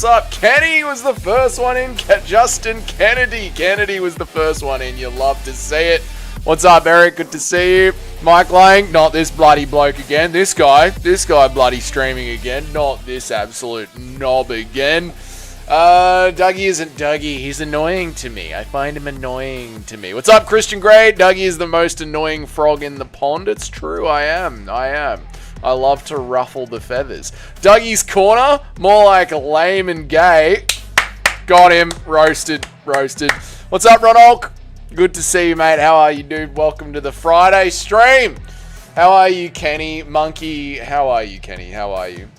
what's up? Kenny was the first one in. Justin Kennedy was the first one in. You love to see it. What's up, Eric? Good to see you. Mike Lang, not this bloody bloke again. This guy bloody streaming again. Not this absolute knob again. Dougie isn't Dougie. He's annoying to me. I find him annoying to me. What's up, Christian Gray? Dougie is the most annoying frog in the pond. It's true. I am. I love to ruffle the feathers. Dougie's corner, more like lame and gay. Got him. Roasted. What's up, Ron Olk? Good to see you, mate. How are you, dude? Welcome to the Friday stream. How are you, Kenny? Monkey, how are you, Kenny? How are you?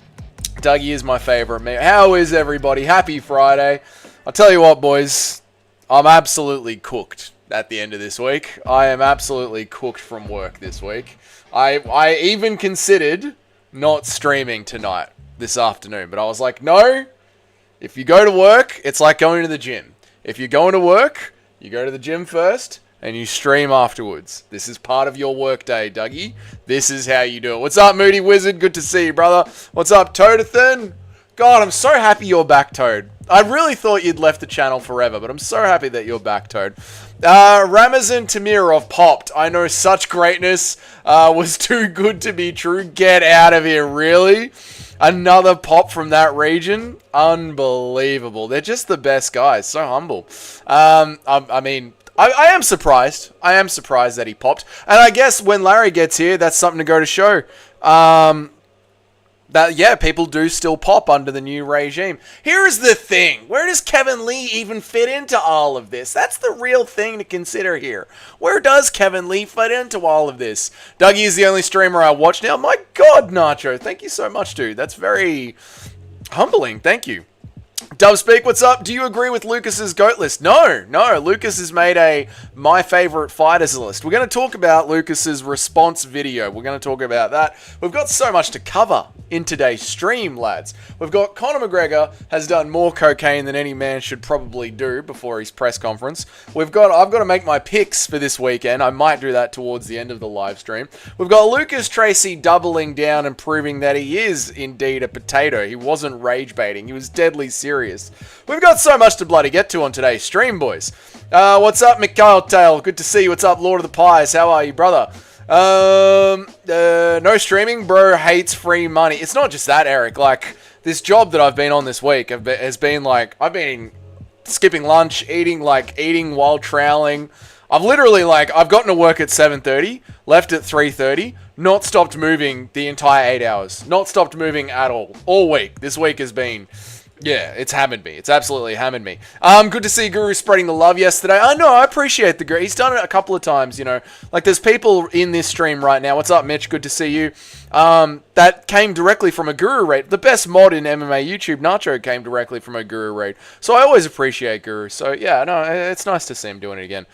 Dougie is my favorite mate. How is everybody? Happy Friday. I'll tell you what, boys. I'm absolutely cooked at the end of this week. I am absolutely cooked from work this week. I even considered not streaming tonight, this afternoon. But I was like, no. If you go to work, it's like going to the gym. If you're going to work, you go to the gym first and you stream afterwards. This is part of your work day, Dougie. This is how you do it. What's up, Moody Wizard? Good to see you, brother. What's up, Toadathan? God, I'm so happy you're back, Toad. I really thought you'd left the channel forever, but I'm so happy that you're back, Toad. Ramazan Tamirov popped. I know such greatness was too good to be true. Get out of here, really? Another pop from that region? Unbelievable. They're just the best guys. So humble. I mean, I am surprised. I am surprised that he popped. And I guess when Larry gets here, that's something to go to show. That, yeah, people do still pop under the new regime. Here's the thing. Where does Kevin Lee even fit into all of this? That's the real thing to consider here. Where does Kevin Lee fit into all of this? Dougie is the only streamer I watch now. My God, Nacho. Thank you so much, dude. That's very humbling. Thank you. Dubspeak, what's up? Do you agree with Lucas's GOAT list? No. Lucas has made a my favorite fighters list. We're going to talk about Lucas's response video. We're going to talk about that. We've got so much to cover in today's stream, lads. We've got Conor McGregor has done more cocaine than any man should probably do before his press conference. I've got to make my picks for this weekend. I might do that towards the end of the live stream. We've got Lucas Tracy doubling down and proving that he is indeed a potato. He wasn't rage baiting. He was deadly serious. We've got so much to bloody get to on today's stream, boys. What's up, Mikhail Tail? Good to see you. What's up, Lord of the Pies? How are you, brother? No streaming, bro. Hates free money. It's not just that, Eric. Like, this job that I've been on this week has been like, I've been skipping lunch, eating while troweling. I've literally, I've gotten to work at 7:30, left at 3:30, not stopped moving the entire 8 hours. Not stopped moving at all week. This week has been... yeah, it's hammered me. It's absolutely hammered me. Good to see Guru spreading the love yesterday. I know, I appreciate the Guru. He's done it a couple of times, you know. Like, there's people in this stream right now. What's up, Mitch? Good to see you. That came directly from a Guru raid. The best mod in MMA YouTube, Nacho, came directly from a Guru raid. So I always appreciate Guru. So, yeah, no, it's nice to see him doing it again.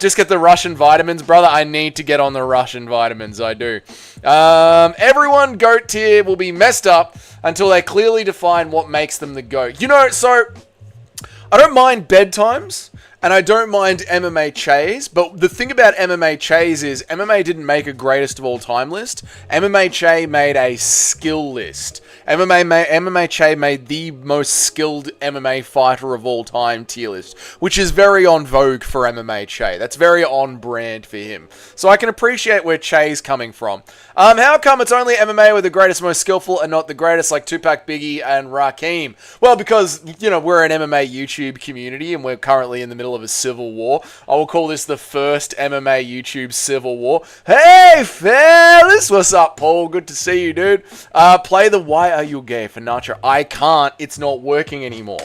Just get the Russian vitamins. Brother, I need to get on the Russian vitamins. I do. Everyone GOAT tier will be messed up until they clearly define what makes them the GOAT. You know, so I don't mind bedtimes and I don't mind MMA Chase, but the thing about MMA Chase is MMA didn't make a greatest of all time list. MMA Che made a skill list. MMA Che made the most skilled MMA fighter of all time tier list, which is very on vogue for MMA Che. That's very on brand for him. So I can appreciate where Che's coming from. How come it's only MMA with the greatest, most skillful, and not the greatest like Tupac, Biggie, and Rakim? Well, because, you know, we're an MMA YouTube community and we're currently in the middle of a civil war. I will call this the first MMA YouTube civil war. Hey, fellas! What's up, Paul? Good to see you, dude. Play the Why Are You Gay for Nacho. I can't. It's not working anymore.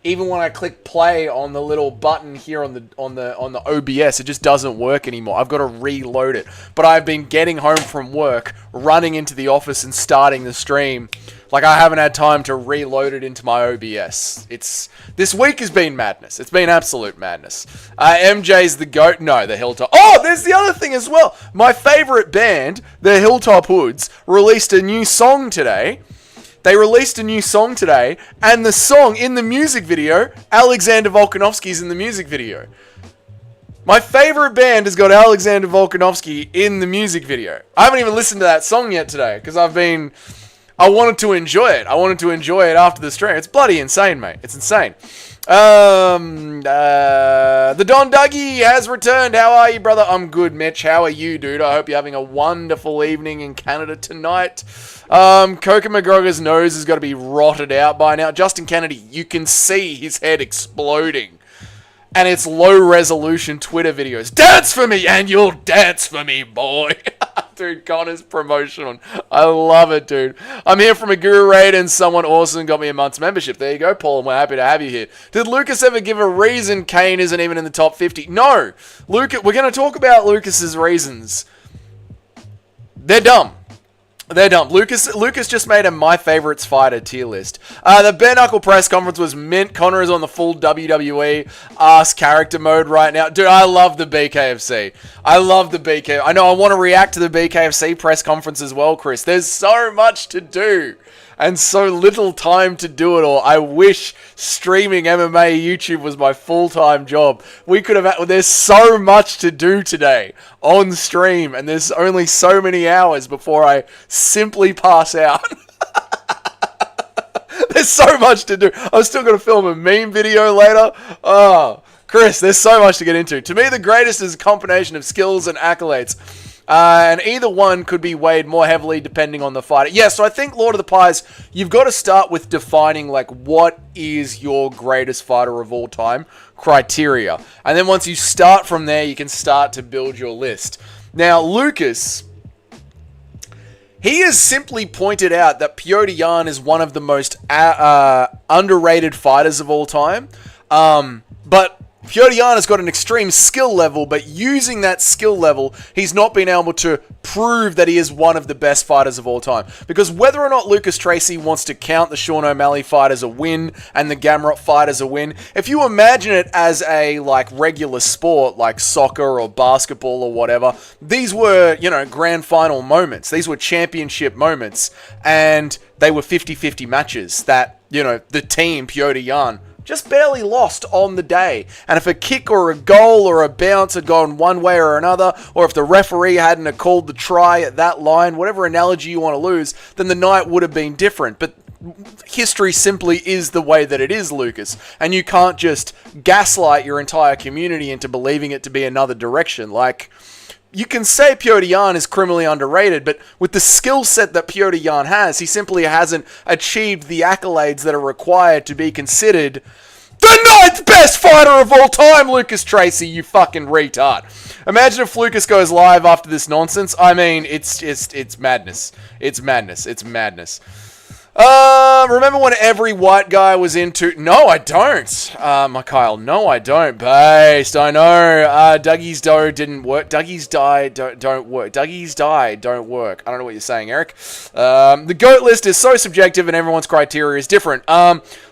Even when I click play on the little button here on the OBS, it just doesn't work anymore. I've got to reload it. But I've been getting home from work, running into the office and starting the stream. Like, I haven't had time to reload it into my OBS. This week has been madness. It's been absolute madness. MJ's the GOAT. No, the Hilltop. Oh, there's the other thing as well. My favorite band, the Hilltop Hoods, released a new song today. They released a new song today, and the song in the music video, Alexander Volkanovski's in the music video. My favorite band has got Alexander Volkanovski in the music video. I haven't even listened to that song yet today, because I've been I wanted to enjoy it. I wanted to enjoy it after the stream. It's bloody insane, mate. It's insane. The Don Dougie has returned. How are you, brother? I'm good, Mitch. How are you, dude? I hope you're having a wonderful evening in Canada tonight. Coca McGregor's nose has got to be rotted out by now. Justin Kennedy, you can see his head exploding. And it's low-resolution Twitter videos. Dance for me, and you'll dance for me, boy. Dude, Conor's promotion. I love it, dude. I'm here from a Guru Raid, and someone awesome got me a month's membership. There you go, Paul, and we're happy to have you here. Did Lucas ever give a reason Kane isn't even in the top 50? No. Lucas, we're going to talk about Lucas's reasons. They're dumb. They're dumb. Lucas just made a My Favorites Fighter tier list. The bare knuckle press conference was mint. Conor is on the full WWE ass character mode right now. Dude, I love the BKFC. I love the BK. I know I want to react to the BKFC press conference as well, Chris. There's so much to do. And so little time to do it all. I wish streaming MMA YouTube was my full-time job. We could have... There's so much to do today on stream, and there's only so many hours before I simply pass out. There's so much to do. I'm still going to film a meme video later. Oh, Chris, there's so much to get into. To me, the greatest is a combination of skills and accolades. And either one could be weighed more heavily depending on the fighter. Yeah, so I think Lord of the Pies, you've got to start with defining, like, what is your greatest fighter of all time criteria. And then once you start from there, you can start to build your list. Now, Lucas, he has simply pointed out that Petr Yan is one of the most underrated fighters of all time. But Petr Yan has got an extreme skill level, but using that skill level, he's not been able to prove that he is one of the best fighters of all time. Because whether or not Lucas Tracy wants to count the Sean O'Malley fight as a win and the Gamrot fight as a win, if you imagine it as a, like, regular sport, like soccer or basketball or whatever, these were, you know, grand final moments. These were championship moments, and they were 50-50 matches that, you know, the team, Petr Yan, just barely lost on the day. And if a kick or a goal or a bounce had gone one way or another, or if the referee hadn't have called the try at that line, whatever analogy you want to lose, then the night would have been different. But history simply is the way that it is, Lucas. And you can't just gaslight your entire community into believing it to be another direction. Like, you can say Petr Yan is criminally underrated, but with the skill set that Petr Yan has, he simply hasn't achieved the accolades that are required to be considered the 9th best fighter of all time, Lucas Tracy, you fucking retard. Imagine if Lucas goes live after this nonsense. I mean, it's madness. It's madness. It's madness. Remember when every white guy was into... No, I don't. My Kyle, no, I don't. Based, I know. Dougie's dough didn't work. Dougie's die don't work. Dougie's die don't work. I don't know what you're saying, Eric. The GOAT list is so subjective and everyone's criteria is different.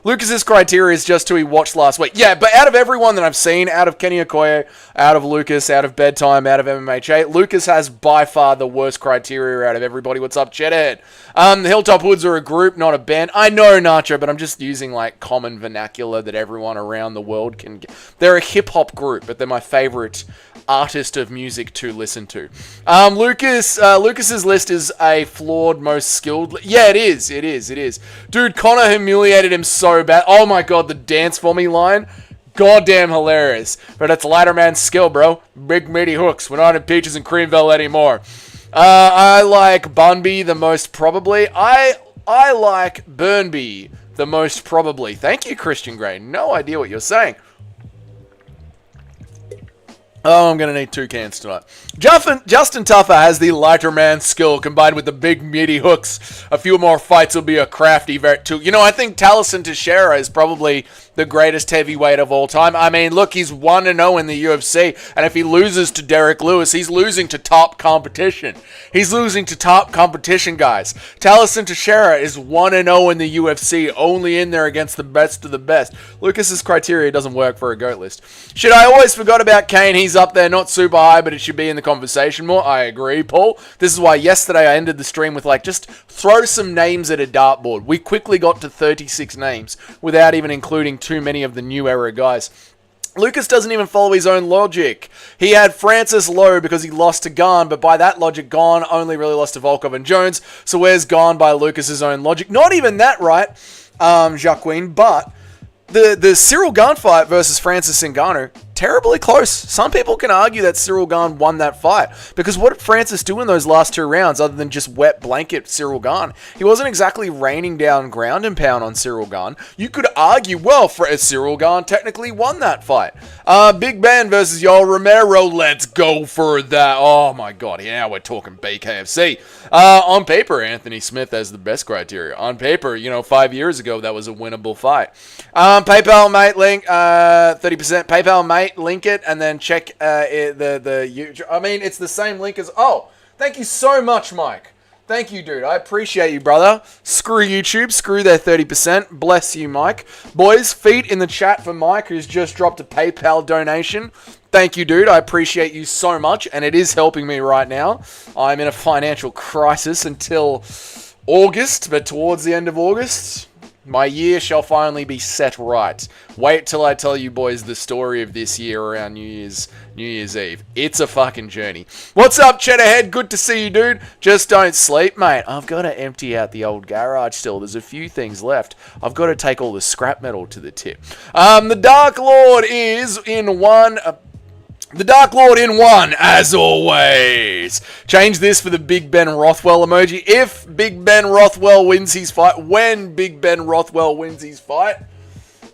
Lucas's criteria is just who he watched last week. Yeah, but out of everyone that I've seen, out of Kenny Okoye, out of Lucas, out of Bedtime, out of MMHA, Lucas has by far the worst criteria out of everybody. What's up, Cheddhead? The Hilltop Hoods are a group, not a band. I know, Nacho, but I'm just using, like, common vernacular that everyone around the world can get. They're a hip-hop group, but they're my favorite artist of music to listen to. Lucas's list is a flawed, most skilled... Yeah, it is. Dude, Conor humiliated him so bad. Oh my god, the dance for me line. Goddamn hilarious. But it's Ladderman's skill, bro. Big meaty hooks. We're not in Peaches and Creamville anymore. I like Bunby the most probably. I like Burnby the most probably. Thank you, Christian Gray. No idea what you're saying. Oh, I'm going to need 2 cans tonight. Justin Tuffer has the lighter man skill combined with the big meaty hooks. A few more fights will be a crafty vet too. You know, I think Taliesin Teixeira is probably the greatest heavyweight of all time. I mean, look, he's 1-0 in the UFC, and if he loses to Derek Lewis, he's losing to top competition. He's losing to top competition, guys. Taliesin Teixeira is 1-0 in the UFC, only in there against the best of the best. Lucas's criteria doesn't work for a GOAT list. Shit, I always forgot about Kane. He's up there, not super high, but it should be in the conversation more. I agree, Paul. This is why yesterday I ended the stream with, like, just throw some names at a dartboard. We quickly got to 36 names without even including too many of the new era guys. Lucas doesn't even follow his own logic. He had Francis low because he lost to Gane, but by that logic, Gane only really lost to Volkov and Jones. So where's Gane by Lucas's own logic? Not even that, right, Jacqueline, but the Cyril Gane fight versus Francis Ngannou, terribly close. Some people can argue that Cyril Gane won that fight, because what did Francis do in those last 2 rounds other than just wet blanket Cyril Gane? He wasn't exactly raining down ground and pound on Cyril Gane. You could argue, well, Cyril Gane technically won that fight. Big Ben versus Yoel Romero, let's go for that. Oh my god, yeah, we're talking BKFC. On paper, Anthony Smith has the best criteria. On paper, 5 years ago, that was a winnable fight. PayPal, mate, link, 30%. PayPal, mate, link it, and then check the I mean, it's the same link as... Oh, thank you so much, Mike. Thank you, dude. I appreciate you, brother. Screw YouTube. Screw their 30%. Bless you, Mike. Boys, feet in the chat for Mike, who's just dropped a PayPal donation. Thank you, dude. I appreciate you so much, and it is helping me right now. I'm in a financial crisis until August, but towards the end of August, my year shall finally be set right. Wait till I tell you boys the story of this year around New Year's Eve. It's a fucking journey. What's up, Cheddarhead? Good to see you, dude. Just don't sleep, mate. I've got to empty out the old garage still. There's a few things left. I've got to take all the scrap metal to the tip. The Dark Lord is in one... The Dark Lord in one, as always. Change this for the Big Ben Rothwell emoji. If Big Ben Rothwell wins his fight, when Big Ben Rothwell wins his fight,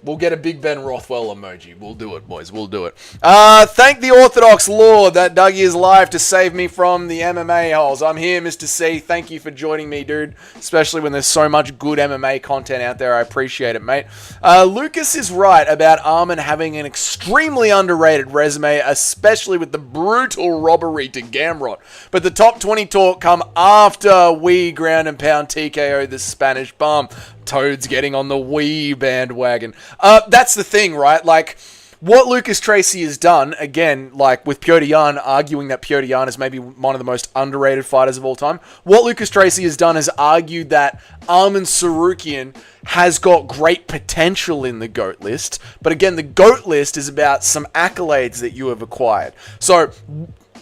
we'll get a Big Ben Rothwell emoji. We'll do it, boys. We'll do it. Thank the Orthodox Lord that dug his life to save me from the MMA holes. I'm here, Mr. C. Thank you for joining me, dude. Especially when there's so much good MMA content out there. I appreciate it, mate. Lucas is right about Arman having an extremely underrated resume, especially with the brutal robbery to Gamrot. But the top 20 talk come after we ground and pound TKO the Spanish bum. Toad's getting on the Wii bandwagon. That's the thing, right? Like, what Lucas Tracy has done, again, like with Petr Yan, arguing that Petr Yan is maybe one of the most underrated fighters of all time, what Lucas Tracy has done is argued that Arman Sarukian has got great potential in the GOAT list. But again, the GOAT list is about some accolades that you have acquired. So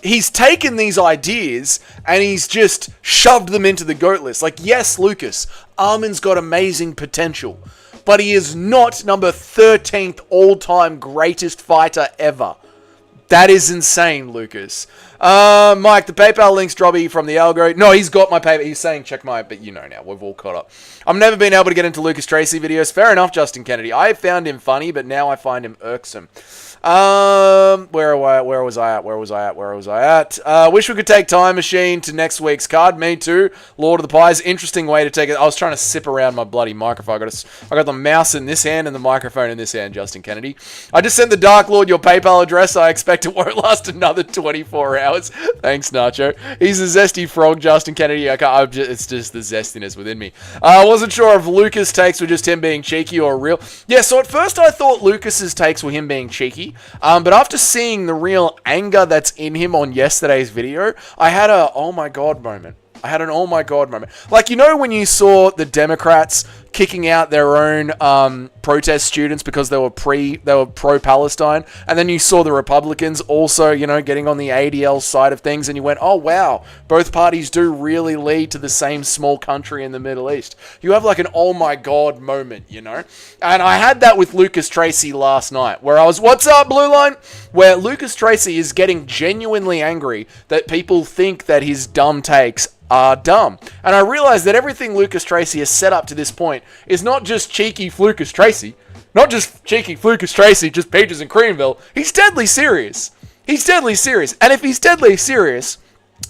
he's taken these ideas and he's just shoved them into the GOAT list. Like, yes, Lucas, Arman's got amazing potential, but he is not number 13th all-time greatest fighter ever. That is insane, Lucas. Mike, the PayPal link's droppy from the algo. No, he's got my PayPal. He's saying check my... But you know now, we've all caught up. I've never been able to get into Lucas Tracy videos. Fair enough, Justin Kennedy. I found him funny, but now I find him irksome. Where was I at? Wish we could take Time Machine to next week's card. Me too. Lord of the Pies. Interesting way to take it. I was trying to sip around my bloody microphone. I got the mouse in this hand and the microphone in this hand, Justin Kennedy. I just sent the Dark Lord your PayPal address. I expect it won't last another 24 hours. Thanks, Nacho. He's a zesty frog, Justin Kennedy. It's just the zestiness within me. I wasn't sure if Lucas' takes were just him being cheeky or real. Yeah, so at first I thought Lucas's takes were him being cheeky. But after seeing the real anger that's in him on yesterday's video, I had a oh my god moment. Like, when you saw the Democrats kicking out their own protest students because they were pro-Palestine, and then you saw the Republicans also, getting on the ADL side of things, and you went, oh wow, both parties do really lead to the same small country in the Middle East. You have like an oh my god moment, And I had that with Lucas Tracy last night, where I was, what's up, Blue Line? Where Lucas Tracy is getting genuinely angry that people think that his dumb takes are dumb. And I realized that everything Lucas Tracy has set up to this point is not just cheeky Lucas Tracy, just peaches and creamville. He's deadly serious. And if he's deadly serious,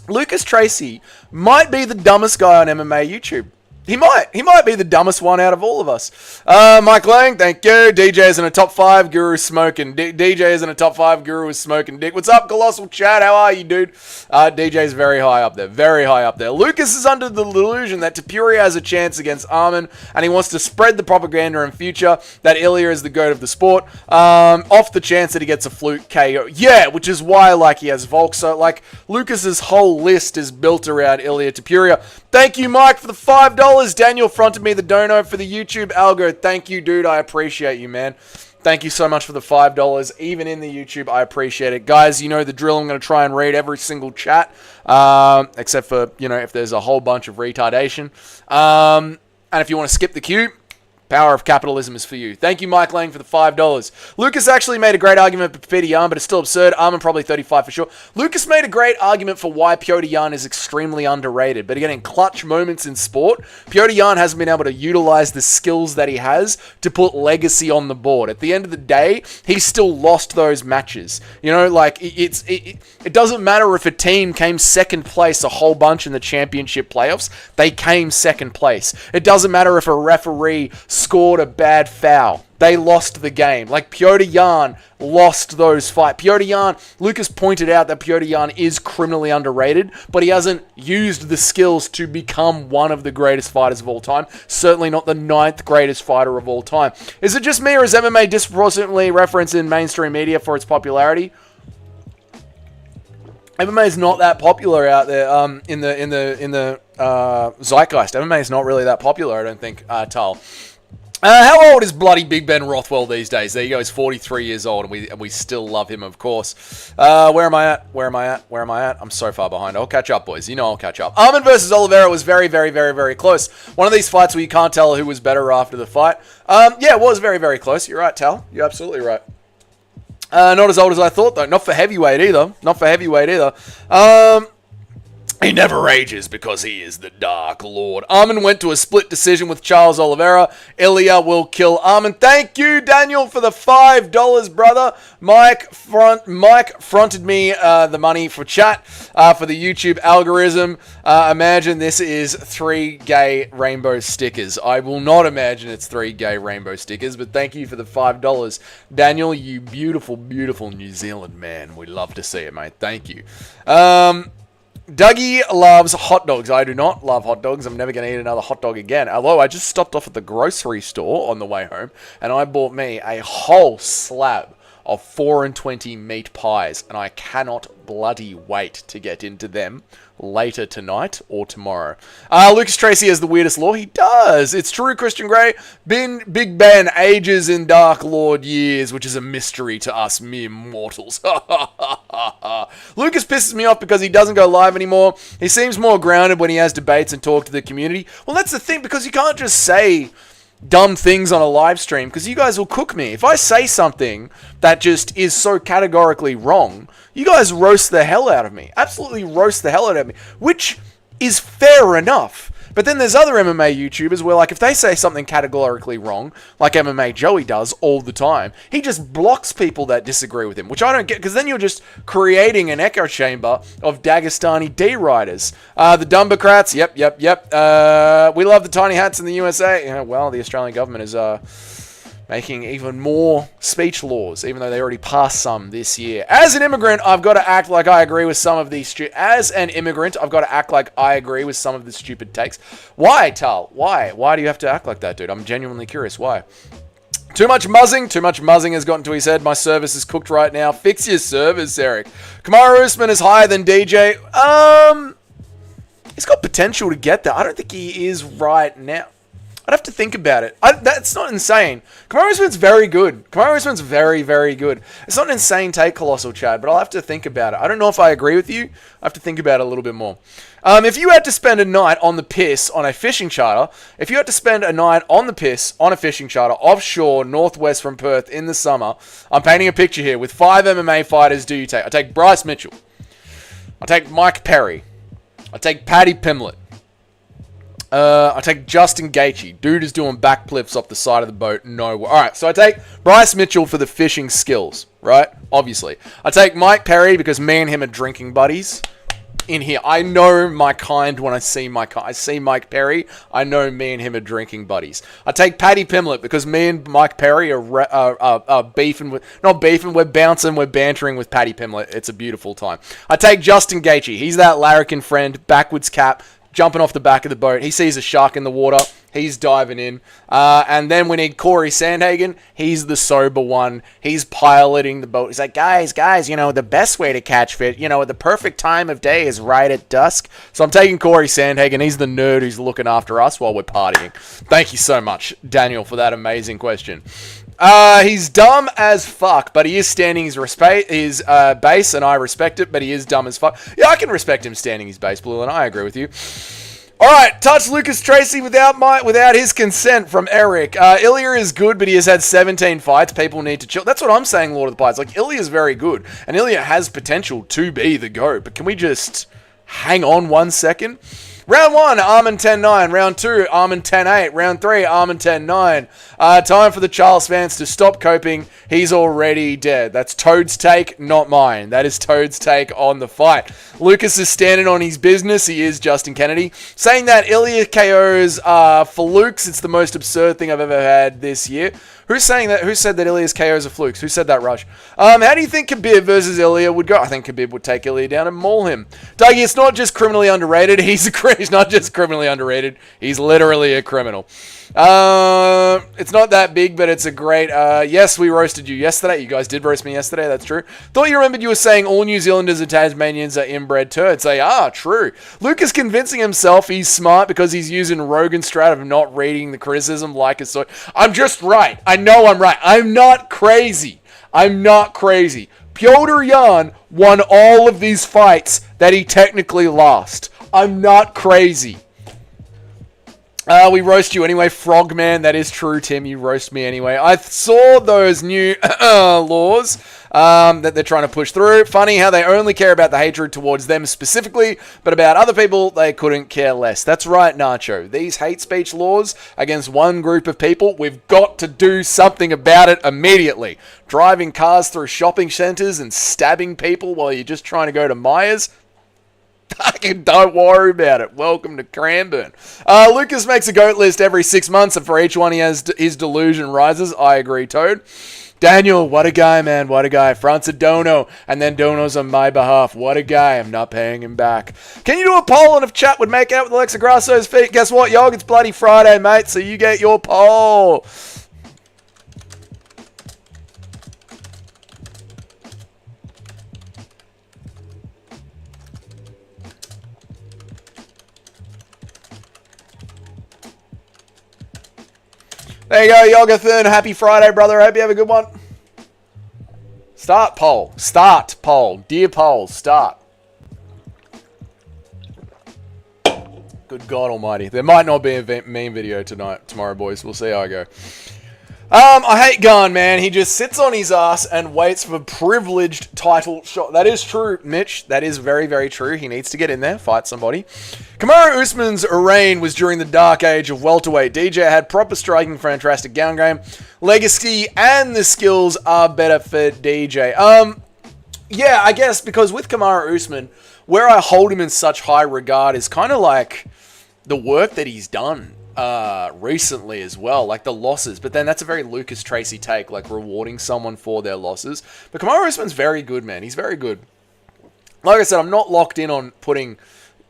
Lucas Tracy might be the dumbest guy on MMA YouTube. He might be the dumbest one out of all of us. Mike Lang, thank you. DJ is in a top 5, Guru smoking dick. DJ is in a top 5, Guru is smoking dick. What's up, Colossal Chat? How are you, dude? DJ is very high up there. Lucas is under the delusion that Topuria has a chance against Arman, and he wants to spread the propaganda in future that Ilya is the GOAT of the sport, off the chance that he gets a fluke KO. Yeah, which is why, he has Volk. So, Lucas's whole list is built around Ilya Topuria. Thank you, Mike, for the $5. Daniel fronted me the dono for the YouTube algo. Thank you, dude. I appreciate you, man. Thank you so much for the $5. Even in the YouTube, I appreciate it. Guys, you know the drill. I'm going to try and read every single chat, except for, if there's a whole bunch of retardation. And if you want to skip the queue, power of capitalism is for you. Thank you, Mike Lang, for the $5. Lucas actually made a great argument for Petr Yan, but it's still absurd. Armin probably 35 for sure. Lucas made a great argument for why Petr Yan is extremely underrated. But again, in clutch moments in sport, Petr Yan hasn't been able to utilize the skills that he has to put legacy on the board. At the end of the day, he still lost those matches. It doesn't matter if a team came second place a whole bunch in the championship playoffs. They came second place. It doesn't matter if a referee scored a bad foul. They lost the game. Like Petr Yan lost those fights. Petr Yan, Lucas pointed out that Petr Yan is criminally underrated, but he hasn't used the skills to become one of the greatest fighters of all time. Certainly not the 9th greatest fighter of all time. Is it just me, or is MMA disproportionately referenced in mainstream media for its popularity? MMA is not that popular out there in the zeitgeist. MMA is not really that popular, I don't think, Tal. How old is bloody Big Ben Rothwell these days? There you go. He's 43 years old, and we still love him, of course. Where am I at? I'm so far behind. I'll catch up, boys. I'll catch up. Armin versus Oliveira was very, very, very, very close. One of these fights where you can't tell who was better after the fight. Yeah, it was very, very close. You're right, Tal. You're absolutely right. Not as old as I thought, though. Not for heavyweight either. He never ages because he is the Dark Lord. Armin went to a split decision with Charles Oliveira. Ilya will kill Armin. Thank you, Daniel, for the $5, brother. Mike fronted me the money for chat, for the YouTube algorithm. Imagine this is 3 gay rainbow stickers. I will not imagine it's 3 gay rainbow stickers, but thank you for the $5. Daniel, you beautiful, beautiful New Zealand man. We love to see it, mate. Thank you. Dougie loves hot dogs. I do not love hot dogs. I'm never going to eat another hot dog again. Although I just stopped off at the grocery store on the way home, and I bought me a whole slab of 4 and 20 meat pies, and I cannot bloody wait to get into them later tonight or tomorrow. Lucas Tracy has the weirdest law. He does. It's true, Christian Grey. Big Ben ages in Dark Lord years, which is a mystery to us mere mortals. Lucas pisses me off because he doesn't go live anymore. He seems more grounded when he has debates and talk to the community. Well, that's the thing, because you can't just say dumb things on a live stream, because you guys will cook me. If I say something that just is so categorically wrong, you guys roast the hell out of me. Absolutely roast the hell out of me, which is fair enough. But then there's other MMA YouTubers where, like, if they say something categorically wrong, like MMA Joey does all the time, he just blocks people that disagree with him, which I don't get, because then you're just creating an echo chamber of Dagestani D-riders. The Dumbocrats, yep. We love the tiny hats in the USA. Yeah, well, the Australian government is making even more speech laws, even though they already passed some this year. As an immigrant, I've got to act like I agree with some of these stupid takes. Why, Tal? Why? Why do you have to act like that, dude? I'm genuinely curious. Why? Too much muzzing has gotten to his head. My service is cooked right now. Fix your service, Eric. Kamaru Usman is higher than DJ. He's got potential to get there. I don't think he is right now. I'd have to think about it. That's not insane. Kamaru Usman's very good. Kamaru Usman's very, very good. It's not an insane take, Colossal Chad, but I'll have to think about it. I don't know if I agree with you. I have to think about it a little bit more. If you had to spend a night on the piss on a fishing charter, offshore, northwest from Perth in the summer, I'm painting a picture here. With 5 MMA fighters, do you take? I take Bryce Mitchell. I take Mike Perry. I take Paddy Pimblett. I take Justin Gaethje. Dude is doing backflips off the side of the boat. No way. Alright, so I take Bryce Mitchell for the fishing skills, right? Obviously. I take Mike Perry because me and him are drinking buddies. In here, I know my kind when I see my kind. I see Mike Perry, I know me and him are drinking buddies. I take Paddy Pimblett because me and Mike Perry are beefing with, not beefing, we're bouncing, we're bantering with Paddy Pimblett. It's a beautiful time. I take Justin Gaethje. He's that larrikin friend, backwards cap, jumping off the back of the boat. He sees a shark in the water. He's diving in. And then we need Corey Sandhagen. He's the sober one. He's piloting the boat. He's like, guys, the best way to catch fish, the perfect time of day is right at dusk. So I'm taking Corey Sandhagen. He's the nerd who's looking after us while we're partying. Thank you so much, Daniel, for that amazing question. He's dumb as fuck, but he is standing his base, and I respect it, but he is dumb as fuck. Yeah, I can respect him standing his base, Blue, and I agree with you. Alright, touch Lucas Tracy without his consent from Eric. Ilya is good, but he has had 17 fights. People need to chill. That's what I'm saying, Lord of the Pies. Like, Ilya is very good, and Ilya has potential to be the GOAT, but can we just hang on 1 second? Round 1, Armin 10-9. Round 2, Armin 10-8. Round 3, Armin 10-9. Time for the Charles fans to stop coping. He's already dead. That's Toad's take, not mine. That is Toad's take on the fight. Lucas is standing on his business. He is Justin Kennedy. Saying that Ilya KOs for flukes. It's the most absurd thing I've ever had this year. Who's saying that? Who said that Ilya's KOs are flukes? Who said that, Rush? How do you think Khabib versus Ilya would go? I think Khabib would take Ilya down and maul him. Dougie, it's not just criminally underrated. He's not just criminally underrated. He's literally a criminal. It's not that big, but it's a great... yes, we roasted you yesterday. You guys did roast me yesterday. That's true. Thought you remembered you were saying all New Zealanders and Tasmanians are inbred turds. They are, true. Lucas convincing himself he's smart because he's using Rogan's strat of not reading the criticism like a sort. I'm just right. I know I'm right. I'm not crazy. I'm not crazy. Piotr Jan won all of these fights that he technically lost. I'm not crazy. We roast you anyway, Frogman. That is true, Tim. You roast me anyway. I saw those new laws that they're trying to push through. Funny how they only care about the hatred towards them specifically, but about other people, they couldn't care less. That's right, Nacho. These hate speech laws against one group of people, we've got to do something about it immediately. Driving cars through shopping centers and stabbing people while you're just trying to go to Myers. Don't worry about it. Welcome to Cranbourne. Lucas makes a GOAT list every 6 months, and for each one he has his delusion rises. I agree, Toad. Daniel, what a guy, man. What a guy. Francis Dono, and then Dono's on my behalf. What a guy. I'm not paying him back. Can you do a poll on if chat would make out with Alexa Grasso's feet? Guess what, Yog? It's bloody Friday, mate, so you get your poll. There you go, Yogathan. Happy Friday, brother. I hope you have a good one. Start poll. Start poll. Dear poll, start. Good God almighty. There might not be a meme video tomorrow, boys. We'll see how I go. I hate Gunn, man. He just sits on his ass and waits for privileged title shot. That is true, Mitch. That is very, very true. He needs to get in there, fight somebody. Kamaru Usman's reign was during the dark age of welterweight. DJ had proper striking, fantastic ground game. Legacy and the skills are better for DJ. Yeah, I guess because with Kamaru Usman, where I hold him in such high regard is kind of like the work that he's done recently as well, like the losses. But then that's a very Lucas Tracy take, like rewarding someone for their losses. But Kamaru Usman's very good, man. He's very good. Like I said, I'm not locked in on putting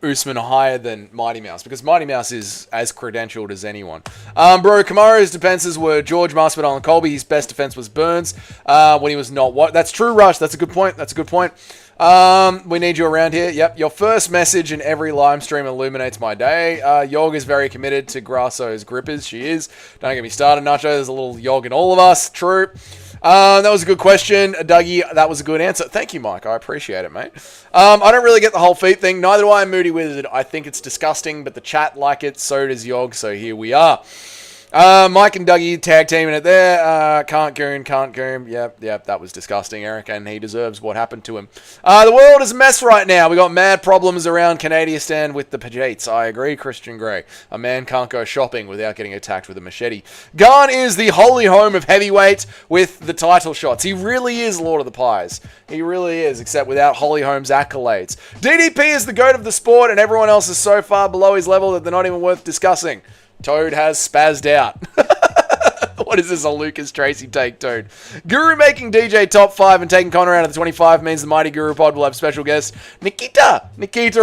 Usman higher than Mighty Mouse because Mighty Mouse is as credentialed as anyone. Bro, Kamaru's defenses were George, Masvidal, and Colby. His best defense was Burns when he was not what. That's true, Rush. That's a good point. That's a good point. We need you around here. Yep, your first message in every live stream illuminates my day. Yog is very committed to Grasso's grippers. She is. Don't get me started, Nacho. There's a little Yog in all of us. True. That was a good question, Dougie. That was a good answer. Thank you, Mike. I appreciate it, mate. I don't really get the whole feet thing. Neither do I, Moody Wizard. I think it's disgusting, but the chat like it. So does Yog. So here we are. Mike and Dougie tag teaming it there. Can't goon. Yep, that was disgusting, Eric, and he deserves what happened to him. The world is a mess right now. We got mad problems around Canadian with the Pajates. I agree, Christian Grey. A man can't go shopping without getting attacked with a machete. Garn is the holy home of heavyweight with the title shots. He really is Lord of the Pies. He really is, except without Holly Holmes' accolades. DDP is the GOAT of the sport, and everyone else is so far below his level that they're not even worth discussing. Toad has spazzed out. What is this, a Lucas Tracy take, Toad? Guru making DJ top 5 and taking Conor out of the 25 means the Mighty Guru pod will have special guest Nikita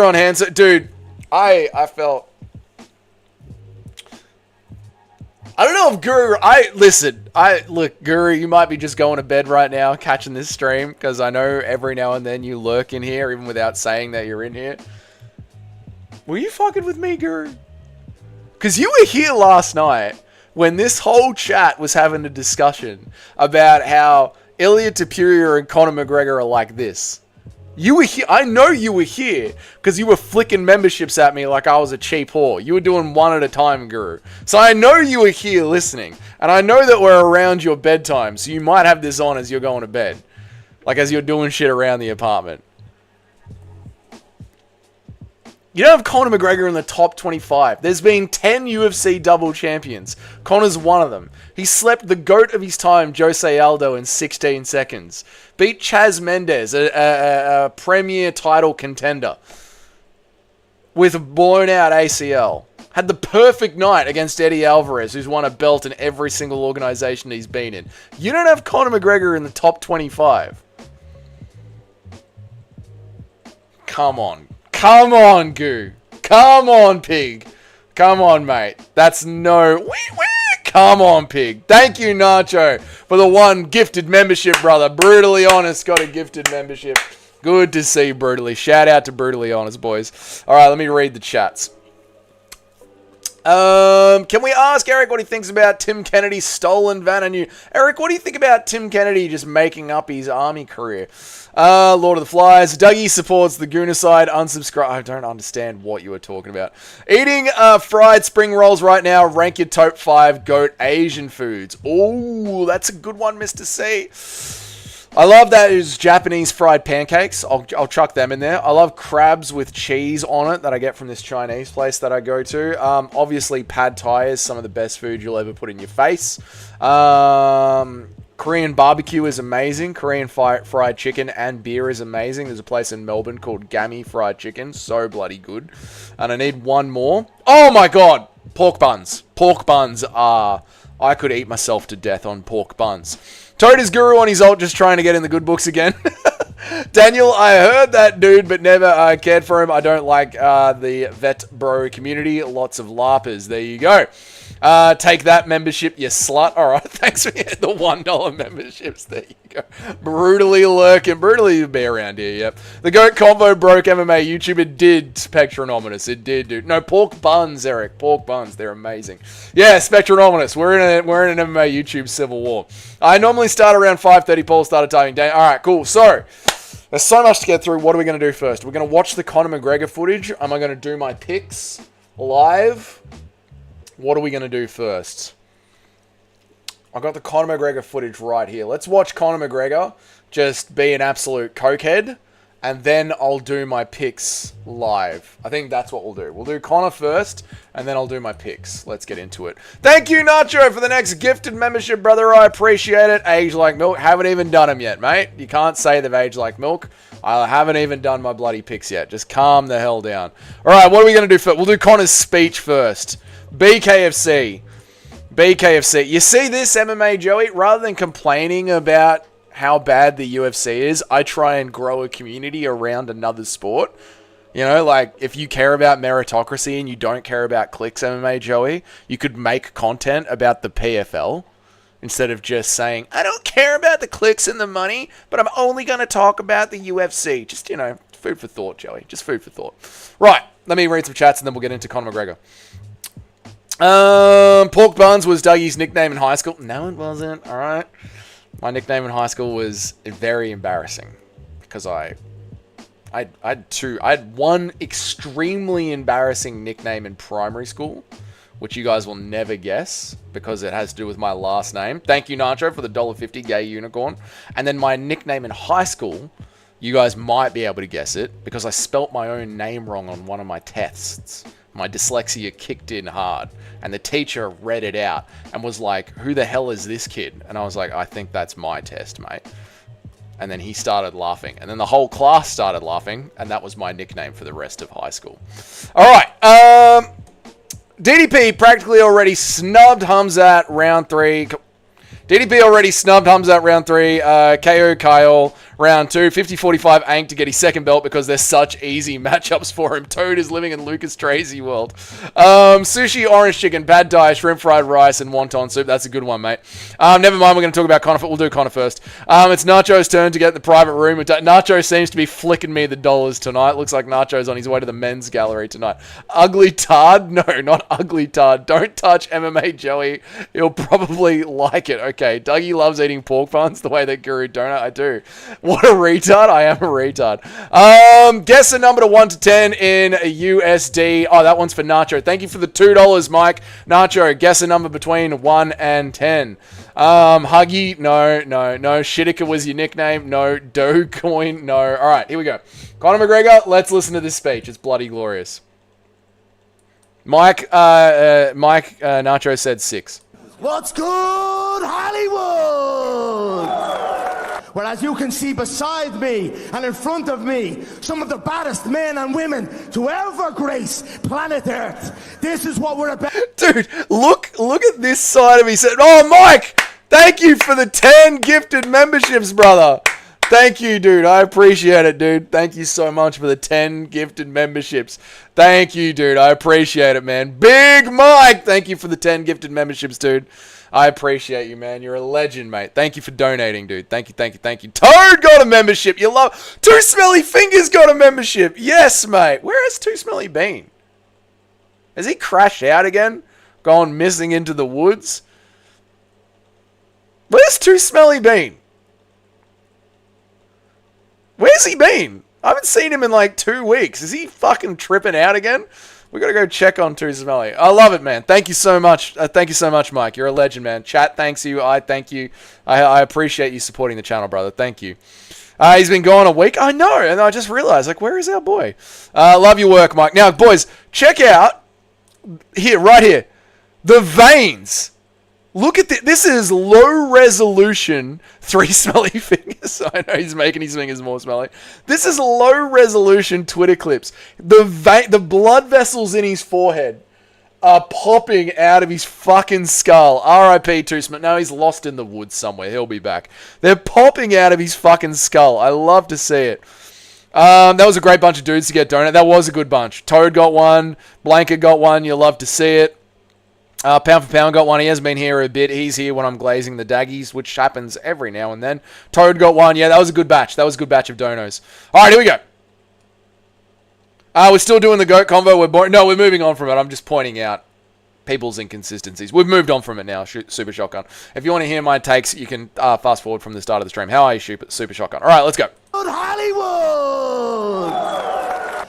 on hand. So, dude, I felt... I don't know if Guru... Look, Guru, you might be just going to bed right now, catching this stream, because I know every now and then you lurk in here, even without saying that you're in here. Were you fucking with me, Guru? Because you were here last night when this whole chat was having a discussion about how Ilya Topuria and Conor McGregor are like this. You were here. I know you were here because you were flicking memberships at me like I was a cheap whore. You were doing one at a time, Guru. So I know you were here listening. And I know that we're around your bedtime. So you might have this on as you're going to bed. Like as you're doing shit around the apartment. You don't have Conor McGregor in the top 25. There's been 10 UFC double champions. Conor's one of them. He slept the GOAT of his time, Jose Aldo, in 16 seconds. Beat Chaz Mendes, a premier title contender, with a blown-out ACL. Had the perfect night against Eddie Alvarez, who's won a belt in every single organization he's been in. You don't have Conor McGregor in the top 25. Come on. Come on, Goo. Come on, Pig. Come on, mate. That's no... Come on, Pig. Thank you, Nacho, for the one gifted membership, brother. Brutally Honest got a gifted membership. Good to see Brutally. Shout out to Brutally Honest, boys. All right, let me read the chats. Can we ask Eric what he thinks about Tim Kennedy's stolen van? And Eric, what do you think about Tim Kennedy just making up his army career? Lord of the Flies. Dougie supports the Goonicide. Unsubscribe. I don't understand what you were talking about. Eating fried spring rolls right now. Rank your top 5 GOAT Asian foods. Ooh, that's a good one, Mr. C. I love that is Japanese fried pancakes. I'll chuck them in there. I love crabs with cheese on it that I get from this Chinese place that I go to. Obviously, pad thai is some of the best food you'll ever put in your face. Korean barbecue is amazing. Korean fried chicken and beer is amazing. There's a place in Melbourne called Gammy Fried Chicken. So bloody good. And I need one more. Oh my god! Pork buns. Pork buns are... I could eat myself to death on pork buns. Toad is Guru on his ult, just trying to get in the good books again. Daniel, I heard that dude, but never cared for him. I don't like the vet bro community. Lots of LARPers. There you go. Take that membership, you slut. All right, thanks for the $1 memberships. There you go. Brutally lurking. Brutally be around here, yep. The GOAT convo broke MMA YouTube. It did, Spectronominous. It did, dude. No, pork buns, Eric. Pork buns. They're amazing. Yeah, Spectronominous. We're in an MMA YouTube civil war. I normally start around 5:30. Paul started typing down. All right, cool. So, there's so much to get through. What are we going to do first? We're going to watch the Conor McGregor footage. Am I going to do my picks live? What are we going to do first? I got the Conor McGregor footage right here. Let's watch Conor McGregor just be an absolute cokehead, and then I'll do my picks live. I think that's what we'll do. We'll do Conor first, and then I'll do my picks. Let's get into it. Thank you, Nacho, for the next gifted membership, brother. I appreciate it. Age like milk. Haven't even done them yet, mate. You can't say they've aged like milk. I haven't even done my bloody picks yet. Just calm the hell down. All right, what are we going to do first? We'll do Conor's speech first. BKFC. BKFC. You see this, MMA Joey? Rather than complaining about how bad the UFC is, I try and grow a community around another sport. You know, like, if you care about meritocracy and you don't care about clicks, MMA Joey, you could make content about the PFL instead of just saying, I don't care about the clicks and the money, but I'm only going to talk about the UFC. Just, you know, food for thought, Joey. Just food for thought. Right, let me read some chats and then we'll get into Conor McGregor. Pork buns was Dougie's nickname in high school. No, it wasn't. All right. My nickname in high school was very embarrassing because I had one extremely embarrassing nickname in primary school, which you guys will never guess because it has to do with my last name. Thank you, Nacho, for the $1.50 gay unicorn. And then my nickname in high school, you guys might be able to guess it because I spelt my own name wrong on one of my tests. My dyslexia kicked in hard, and the teacher read it out and was like, who the hell is this kid? And I was like, I think that's my test, mate. And then he started laughing, and then the whole class started laughing, and that was my nickname for the rest of high school. All right, DDP practically already snubbed Hamzat round 3. DDP already snubbed Hamzat round 3. KO Kyle. round 2. 50-45 Ank to get his second belt because they're such easy matchups for him. Toad is living in Lucas Tracy world. Sushi, orange chicken, pad thai, shrimp fried rice, and wonton soup. That's a good one, mate. Never mind, we're going to talk about Conor. We'll do Conor first. It's Nacho's turn to get in the private room. Nacho seems to be flicking me the dollars tonight. Looks like Nacho's on his way to the men's gallery tonight. Ugly Tard? No, not Ugly Tard. Don't touch MMA Joey. He'll probably like it. Okay, Dougie loves eating pork buns the way that Guru Donut. I do. What a retard. I am a retard. Guess a number to 1 to 10 in USD. Oh, that one's for Nacho. Thank you for the $2, Mike. Nacho, guess a number between 1 and 10. Huggy, no. Shitika was your nickname, no. Dogecoin, no. All right, here we go. Conor McGregor, let's listen to this speech. It's bloody glorious. Mike, Nacho said 6. What's good, Hollywood? Well, as you can see beside me and in front of me, some of the baddest men and women to ever grace planet Earth. This is what we're about. Dude, look at this side of me. Oh, Mike, thank you for the 10 gifted memberships, brother. Thank you, dude. I appreciate it, dude. Thank you so much for the 10 gifted memberships. Thank you, dude. I appreciate it, man. Big Mike, thank you for the 10 gifted memberships, dude. I appreciate you, man. You're a legend, mate. Thank you for donating, dude. Thank you. Toad got a membership. You love... Two Smelly Fingers got a membership. Yes, mate. Where has Two Smelly been? Has he crashed out again? Gone missing into the woods? Where's Two Smelly been? Where's he been? I haven't seen him in like 2 weeks. Is he fucking tripping out again? We gotta go check on Too Smelly. I love it, man. Thank you so much. Thank you so much, Mike. You're a legend, man. Chat thanks you. I thank you. I appreciate you supporting the channel, brother. Thank you. He's been gone a week. I know, and I just realized, like, where is our boy? Love your work, Mike. Now, boys, check out here, right here, the veins. Look at this. This is low resolution 3 smelly fingers. I know he's making his fingers more smelly. This is low resolution Twitter clips. The blood vessels in his forehead are popping out of his fucking skull. R.I.P. Two Smelly. No, he's lost in the woods somewhere. He'll be back. They're popping out of his fucking skull. I love to see it. That was a great bunch of dudes to get donut. That was a good bunch. Toad got one. Blanket got one. You love to see it. Pound for Pound got one. He hasn't been here a bit. He's here when I'm glazing the daggies, which happens every now and then. Toad got one. Yeah, that was a good batch. That was a good batch of donos. All right, here we go. We're still doing the GOAT convo. No, we're moving on from it. I'm just pointing out people's inconsistencies. We've moved on from it now, Super Shotgun. If you want to hear my takes, you can fast forward from the start of the stream. How are you, Super Shotgun? All right, let's go. Hollywood!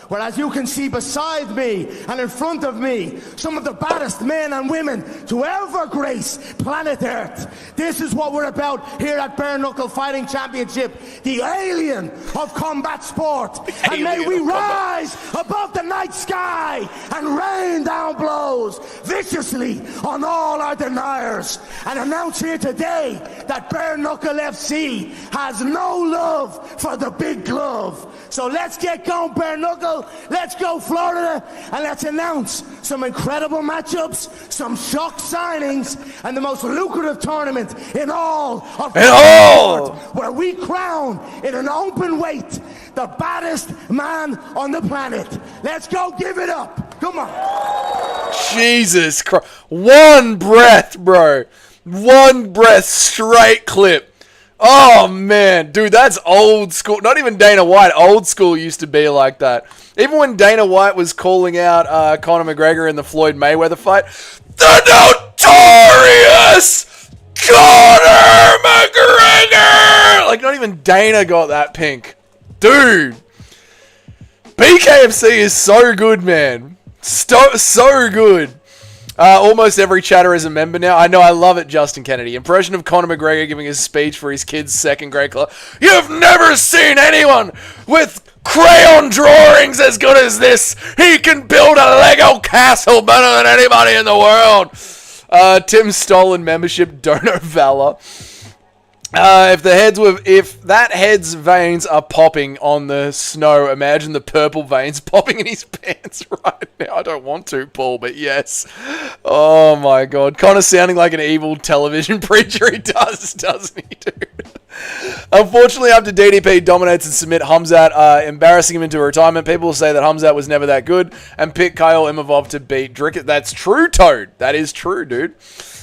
Well, as you can see beside me and in front of me, some of the baddest men and women to ever grace planet Earth. This is what we're about here at Bare Knuckle Fighting Championship, the alien of combat sport. And may we rise above the night sky and rain down blows viciously on all our deniers. And announce here today that Bare Knuckle FC has no love for the big glove. So let's get going, Bare Knuckle. Let's go, Florida, and let's announce some incredible matchups, some shock signings, and the most lucrative tournament in all of the world, where we crown in an open weight the baddest man on the planet. Let's go, give it up. Come on. Jesus Christ. One breath, bro. One breath, straight clip. Oh, man. Dude, that's old school. Not even Dana White. Old school used to be like that. Even when Dana White was calling out Conor McGregor in the Floyd Mayweather fight, the notorious Conor McGregor! Like, not even Dana got that pink. Dude. BKFC is so good, man. So good. Almost every chatter is a member now. I know, I love it, Justin Kennedy. Impression of Conor McGregor giving a speech for his kid's second grade class. You've never seen anyone with crayon drawings as good as this. He can build a Lego castle better than anybody in the world. Tim Stolen membership, Dono Valor. If that head's veins are popping on the snow, imagine the purple veins popping in his pants right now. I don't want to, Paul, but yes. Oh my God. Conor sounding like an evil television preacher. He does, doesn't he, dude? Unfortunately, after DDP dominates and submit Hamzat, embarrassing him into retirement, people will say that Hamzat was never that good and pick Kyle Imavov to beat Drickett. That's true, Toad. That is true, dude.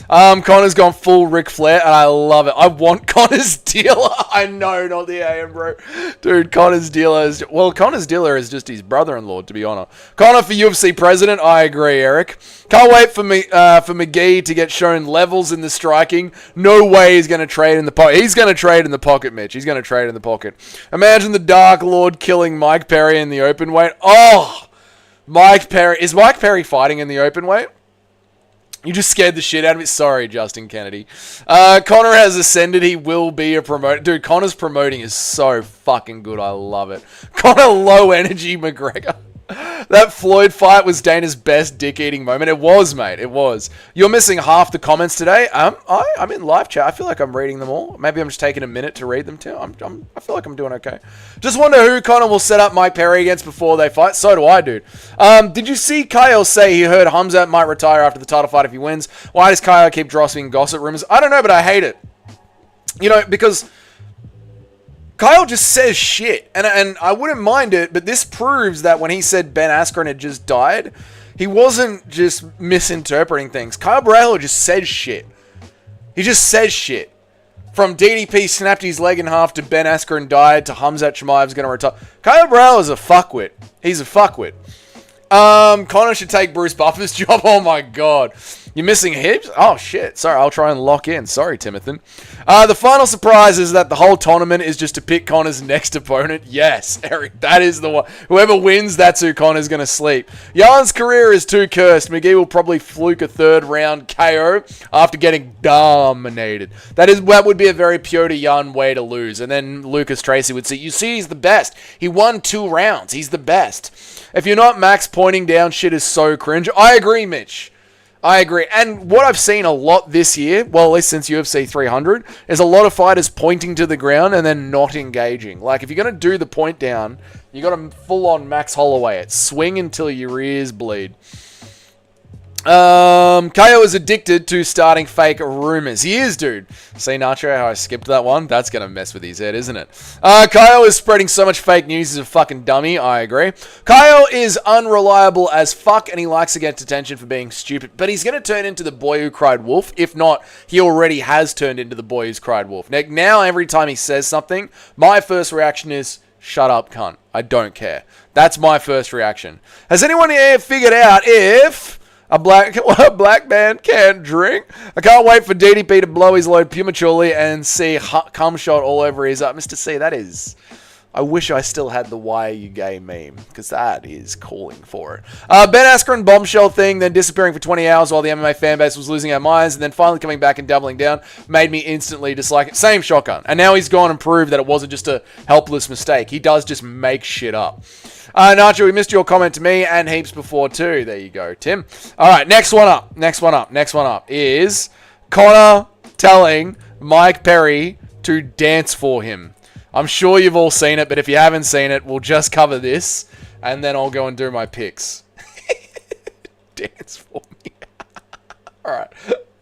Conor's gone full Ric Flair, and I love it. I want Conor's dealer. I know, not the AM, bro. Dude, Conor's dealer is... Well, Conor's dealer is just his brother-in-law, to be honest. Conor for UFC president. I agree, Eric. Can't wait for McGee to get shown levels in the striking. No way he's going to trade in the pocket. He's going to trade in the pocket, Mitch. He's going to trade in the pocket. Imagine the Dark Lord killing Mike Perry in the open weight. Oh! Mike Perry. Is Mike Perry fighting in the open weight? You just scared the shit out of me. Sorry, Justin Kennedy. Conor has ascended. He will be a promoter. Dude, Conor's promoting is so fucking good. I love it. Conor low energy McGregor. That Floyd fight was Dana's best dick-eating moment. It was, mate. It was. You're missing half the comments today. I'm in live chat. I feel like I'm reading them all. Maybe I'm just taking a minute to read them too. I feel like I'm doing okay. Just wonder who Conor will set up Mike Perry against before they fight. So do I, dude. Did you see Kyle say he heard Hamzat might retire after the title fight if he wins? Why does Kyle keep dropping gossip rumors? I don't know, but I hate it. You know, because... Kyle just says shit, and I wouldn't mind it, but this proves that when he said Ben Askren had just died, he wasn't just misinterpreting things. Kyle Borrello just says shit. He just says shit. From DDP snapped his leg in half to Ben Askren died to Hamzat Chimaev's going to retire. Kyle Borrello is a fuckwit. He's a fuckwit. Conor should take Bruce Buffer's job. Oh my god. You're missing hips? Oh shit. Sorry, I'll try and lock in. Sorry, Timothy. The final surprise is that the whole tournament is just to pick Conor's next opponent. Yes, Eric, that is the one. Whoever wins, that's who Conor's going to sleep. Jan's career is too cursed. McGee will probably fluke a third round KO after getting dominated. That would be a very Piotr Jan way to lose. And then Lucas Tracy would say, you see, he's the best. He won 2 rounds. He's the best. If you're not Max, pointing down shit is so cringe. I agree, Mitch. I agree. And what I've seen a lot this year, well, at least since UFC 300, is a lot of fighters pointing to the ground and then not engaging. Like, if you're going to do the point down, you got to full-on Max Holloway it. Swing until your ears bleed. KO is addicted to starting fake rumors. He is, dude. See, Nacho, how I skipped that one? That's going to mess with his head, isn't it? KO is spreading so much fake news. He's a fucking dummy. I agree. KO is unreliable as fuck, and he likes to get attention for being stupid. But he's going to turn into the boy who cried wolf. If not, he already has turned into the boy who's cried wolf. Now, every time he says something, my first reaction is, shut up, cunt. I don't care. That's my first reaction. Has anyone here figured out if... A black man can't drink? I can't wait for DDP to blow his load prematurely and see cum shot all over his... Mr. C, that is... I wish I still had the why you gay meme, because that is calling for it. Ben Askren bombshell thing, then disappearing for 20 hours while the MMA fanbase was losing our minds, and then finally coming back and doubling down, made me instantly dislike it. Same shotgun. And now he's gone and proved that it wasn't just a helpless mistake. He does just make shit up. Nacho, we missed your comment to me and heaps before too. There you go, Tim. All right, next one up is Conor telling Mike Perry to dance for him. I'm sure you've all seen it, but if you haven't seen it, we'll just cover this, and then I'll go and do my picks. Dance for me. All right.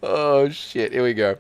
Oh, shit. Here we go.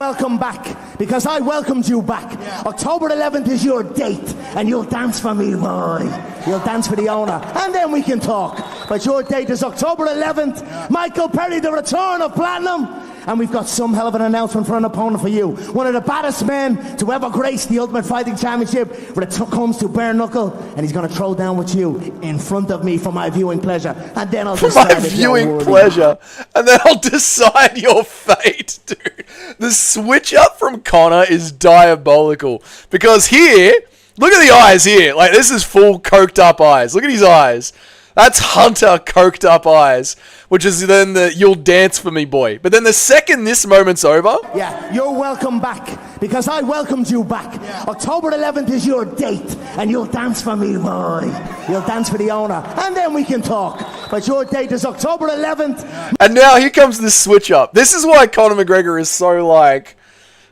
Welcome back, because I welcomed you back. Yeah. October 11th is your date, and you'll dance for me, boy. You'll dance for the owner, and then we can talk. But your date is October 11th. Yeah. Michael Perry, the return of Platinum. And we've got some hell of an announcement for an opponent for you. One of the baddest men to ever grace the Ultimate Fighting Championship when it comes to bare knuckle. And he's going to throw down with you in front of me for my viewing pleasure. And then I'll decide my viewing pleasure. And then I'll decide your fate, dude. The switch up from Conor is diabolical. Because here, look at the eyes here. Like, this is full coked up eyes. Look at his eyes. That's Hunter coked up eyes, which is then the you'll dance for me boy. But then the second this moment's over... Yeah, you're welcome back, because I welcomed you back. Yeah. October 11th is your date, and you'll dance for me, boy. You'll dance for the owner, and then we can talk. But your date is October 11th. Yeah. And now here comes the switch up. This is why Conor McGregor is so, like...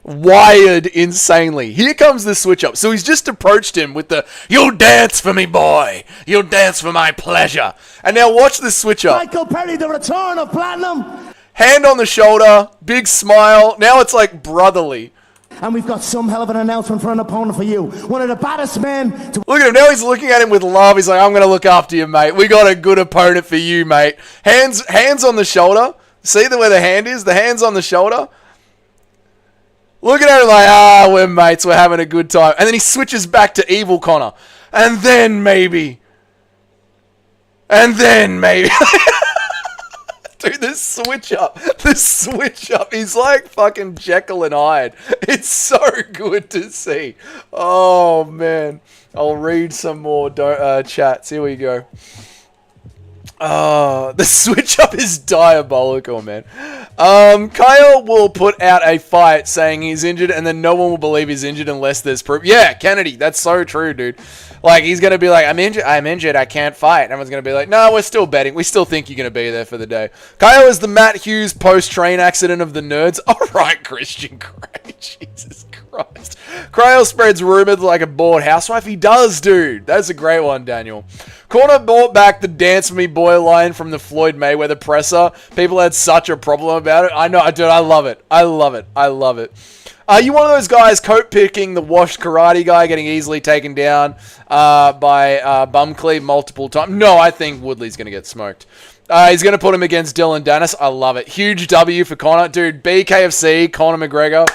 wired insanely. Here comes the switch up. So he's just approached him with the, you'll dance for me, boy. You'll dance for my pleasure. And now watch the switch up. Michael Perry, the return of Platinum. hand on the shoulder, big smile. Now it's like brotherly. And we've got some hell of an announcement for an opponent for you. One of the baddest men to... Look at him. Now he's looking at him with love. He's like, I'm going to look after you, mate. We got a good opponent for you, mate. Hands on the shoulder. See where the hand is? The hand's on the shoulder. Looking at him like, we're mates. We're having a good time. And then he switches back to evil Conor. And then maybe. Dude, this switch up he's like fucking Jekyll and Hyde. It's so good to see. Oh, man. I'll read some more chats. Here we go. The switch up is diabolical, man. Kyle will put out a fight saying he's injured, and then no one will believe he's injured unless there's proof. Yeah, Kennedy, that's so true, dude. Like, he's going to be like, I'm injured, I can't fight. And everyone's going to be like, no, we're still betting. We still think you're going to be there for the day. Kyle is the Matt Hughes post-train accident of the nerds. All right, Christian Grey. Jesus Christ. Kyle spreads rumors like a bored housewife. He does, dude. That's a great one, Daniel. Conor brought back the dance for me boy line from the Floyd Mayweather presser. People had such a problem about it. I know, dude, I love it. I love it. Are you one of those guys coat picking the washed karate guy getting easily taken down by Bum Cleave multiple times? No, I think Woodley's going to get smoked. He's going to put him against Dylan Dennis. I love it. Huge W for Conor. Dude, BKFC, Conor McGregor.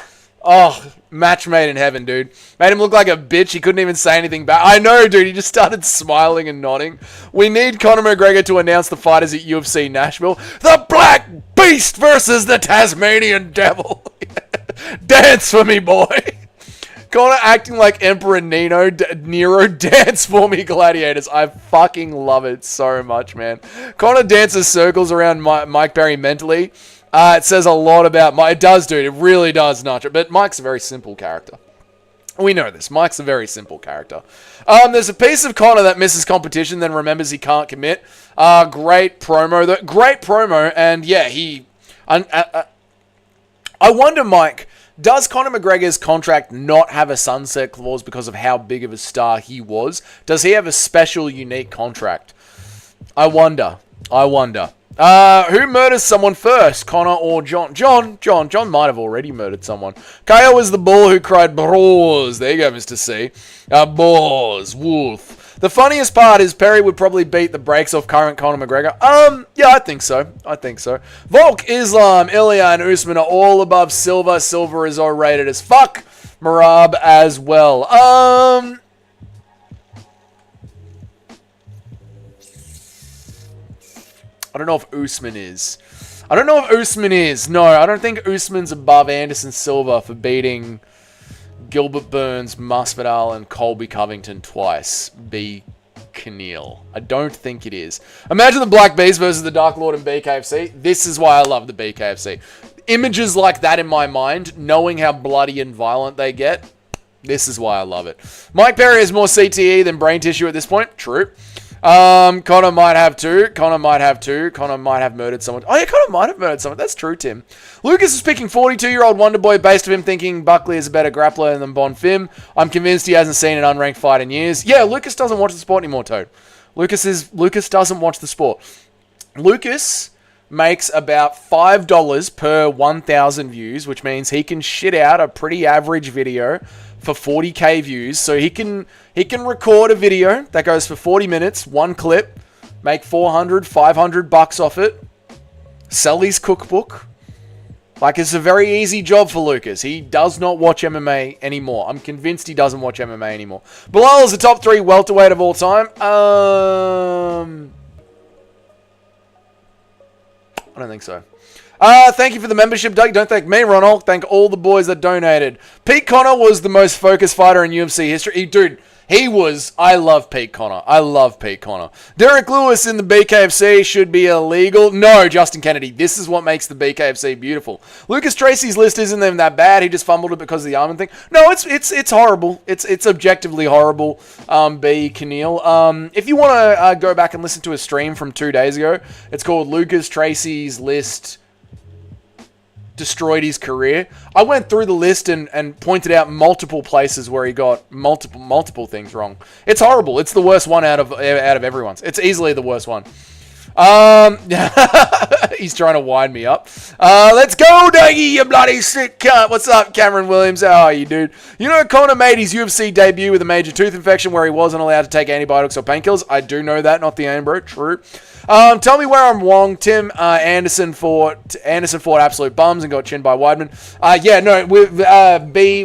Oh, match made in heaven, dude. Made him look like a bitch. He couldn't even say anything back. I know, dude. He just started smiling and nodding. We need Conor McGregor to announce the fighters at UFC Nashville. The Black Beast versus the Tasmanian Devil. Dance for me, boy. Conor acting like Emperor Nero, dance for me, gladiators. I fucking love it so much, man. Conor dances circles around Mike Berry mentally. It says a lot about Mike. It does, dude. It really does, Nacho. But Mike's a very simple character. We know this. Mike's a very simple character. There's a piece of Conor that misses competition, then remembers he can't commit. Great promo. Great promo. And yeah, I wonder, Mike, does Conor McGregor's contract not have a sunset clause because of how big of a star he was? Does he have a special, unique contract? I wonder. Who murders someone first, Conor or John? John might have already murdered someone. KO was the bull who cried, "Bros." There you go, Mr. C. Boars, wolf. The funniest part is Perry would probably beat the brakes off current Conor McGregor. Yeah, I think so. Volk, Islam, Ilya, and Usman are all above Silva. Silva is all-rated as fuck. Marab as well. I don't know if Usman is. No, I don't think Usman's above Anderson Silva for beating Gilbert Burns, Masvidal, and Colby Covington twice. B. Keneal. I don't think it is. Imagine the Black Beast versus the Dark Lord in BKFC. This is why I love the BKFC. Images like that in my mind, knowing how bloody and violent they get, this is why I love it. Mike Perry has more CTE than brain tissue at this point. True. Conor might have two. Conor might have murdered someone. Oh yeah, Conor might have murdered someone. That's true, Tim. Lucas is picking 42-year-old Wonder Boy based on him thinking Buckley is a better grappler than Bonfim. I'm convinced he hasn't seen an unranked fight in years. Yeah, Lucas doesn't watch the sport anymore, Toad. Lucas doesn't watch the sport. Lucas makes about $5 per 1,000 views, which means he can shit out a pretty average video for 40k views. So he can record a video that goes for 40 minutes, one clip, make $400-500 off it, sell his cookbook. Like, it's a very easy job for Lucas. He does not watch MMA anymore. I'm convinced he doesn't watch MMA anymore. Bilal is the top 3 welterweight of all time. I don't think so. Thank you for the membership, Doug. Don't thank me, Ronald. Thank all the boys that donated. Pete Conor was the most focused fighter in UFC history. Dude, he was. I love Pete Conor. Derek Lewis in the BKFC should be illegal. No, Justin Kennedy. This is what makes the BKFC beautiful. Lucas Tracy's list isn't even that bad. He just fumbled it because of the Armin thing. No, it's horrible. It's objectively horrible. B. Keneal. If you want to go back and listen to a stream from 2 days ago, it's called Lucas Tracy's list destroyed his career. I went through the list and pointed out multiple places where he got multiple things wrong. It's horrible. It's the worst one out of everyone's. It's easily the worst one. He's trying to wind me up. Let's go, Dougie, you bloody sick cunt. What's up, Cameron Williams? How are you, dude? You know, Conor made his UFC debut with a major tooth infection where he wasn't allowed to take antibiotics or painkillers. I do know that, not the aim, bro. True. Tell me where I'm wrong, Tim. Anderson fought absolute bums and got chinned by Weidman.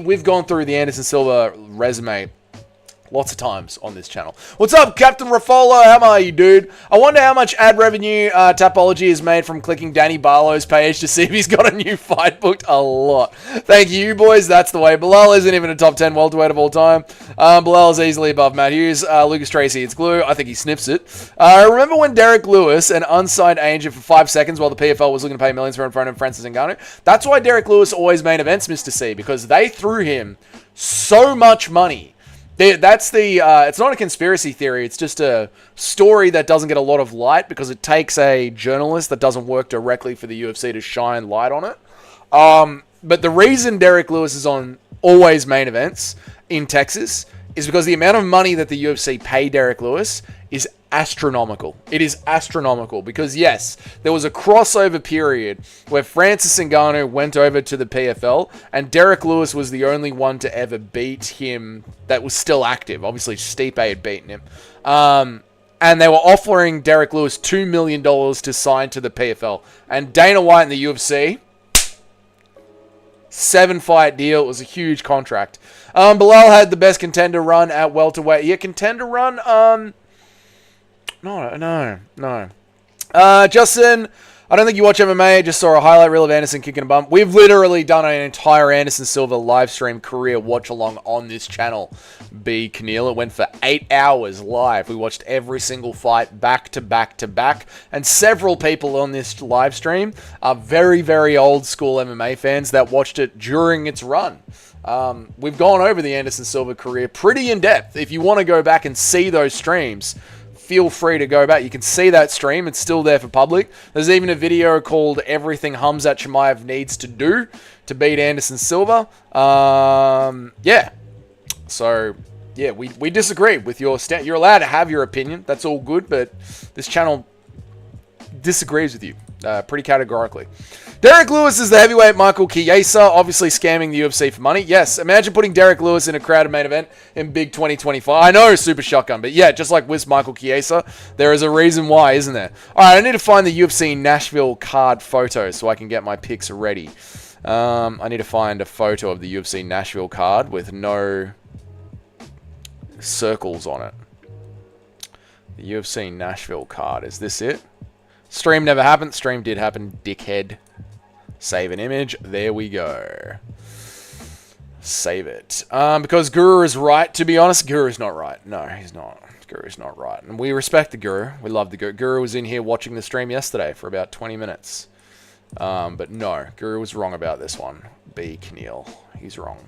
We've gone through the Anderson Silva resume lots of times on this channel. What's up, Captain Rafolo? How are you, dude? I wonder how much ad revenue Tapology has made from clicking Danny Barlow's page to see if he's got a new fight booked. A lot. Thank you, boys. That's the way. Bilal isn't even a top 10 welterweight of all time. Bilal is easily above Matt Hughes. Lucas Tracy, it's glue. I think he sniffs it. Remember when Derek Lewis, an unsigned agent for 5 seconds while the PFL was looking to pay millions for in front of Francis Ngannou? That's why Derek Lewis always main events, Mr. C, because they threw him so much money. That's the, it's not a conspiracy theory, it's just a story that doesn't get a lot of light because it takes a journalist that doesn't work directly for the UFC to shine light on it. But the reason Derek Lewis is on always main events in Texas is because the amount of money that the UFC pay Derek Lewis is astronomical. It is astronomical because, yes, there was a crossover period where Francis Ngannou went over to the PFL and Derek Lewis was the only one to ever beat him that was still active. Obviously, Stipe had beaten him. And they were offering Derek Lewis $2 million to sign to the PFL. And Dana White and the UFC, 7-fight deal. It was a huge contract. Bilal had the best contender run at welterweight. Yeah, contender run? No. Justin, I don't think you watch MMA. Just saw a highlight reel of Anderson kicking a bum. We've literally done an entire Anderson Silva live stream career watch along on this channel. B. Keneal. It went for 8 hours live. We watched every single fight back to back to back. And several people on this live stream are very, very old school MMA fans that watched it during its run. We've gone over the Anderson Silva career pretty in depth. If you want to go back and see those streams, feel free to go back. You can see that stream. It's still there for public. There's even a video called Everything Khamzat Chimaev Needs to Do to beat Anderson Silva. Yeah. So, yeah, we disagree with your stand. You're allowed to have your opinion. That's all good, but this channel disagrees with you pretty categorically. Derek Lewis is the heavyweight Michael Chiesa, obviously scamming the UFC for money. Yes, imagine putting Derek Lewis in a crowded main event in Big 2025. I know, Super Shotgun, but yeah, just like with Michael Chiesa, there is a reason why, isn't there? All right, I need to find the UFC Nashville card photo so I can get my picks ready. I need to find a photo of the UFC Nashville card with no circles on it. The UFC Nashville card, is this it? Stream never happened. Stream did happen, dickhead. Save an image. There we go. Save it. Because Guru is right, to be honest. Guru's not right. No, he's not. Guru's not right. And we respect the Guru. We love the Guru. Guru was in here watching the stream yesterday for about 20 minutes. But no, Guru was wrong about this one. B. Keneal. He's wrong.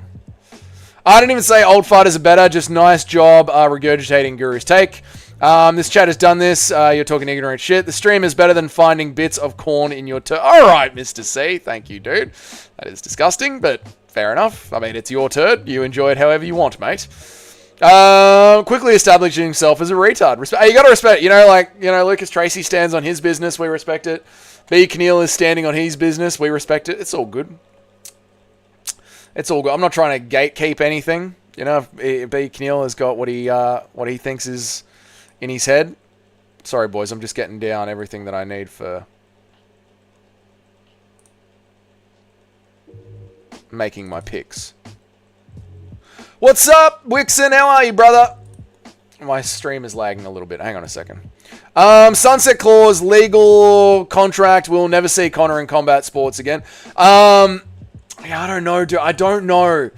I didn't even say old fighters are better. Just nice job regurgitating Guru's take. This chat has done this. You're talking ignorant shit. The stream is better than finding bits of corn in your turd. All right, Mr. C. Thank you, dude. That is disgusting, but fair enough. I mean, it's your turd. You enjoy it however you want, mate. Quickly establishing himself as a retard. You got to respect, Lucas Tracy stands on his business. We respect it. B. Keneal is standing on his business. We respect it. It's all good. It's all good. I'm not trying to gatekeep anything. You know, if B. Keneal has got what he thinks is in his head. Sorry, boys. I'm just getting down everything that I need for making my picks. What's up, Wixon? How are you, brother? My stream is lagging a little bit. Hang on a second. Sunset clause, legal contract. We'll never see Conor in combat sports again. Yeah, I don't know, dude. I don't know.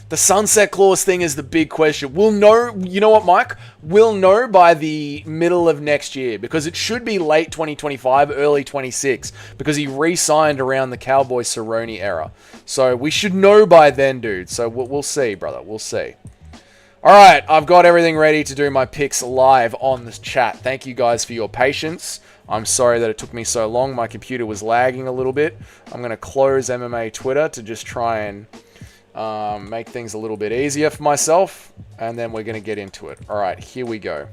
The sunset clause thing is the big question. We'll know, you know what, Mike? We'll know by the middle of next year because it should be late 2025, early 26 because he re-signed around the Cowboy Cerrone era. So we should know by then, dude. So we'll see, brother. We'll see. All right, I've got everything ready to do my picks live on this chat. Thank you guys for your patience. I'm sorry that it took me so long. My computer was lagging a little bit. I'm going to close MMA Twitter to just try and make things a little bit easier for myself, and then we're going to get into it. All right, here we go.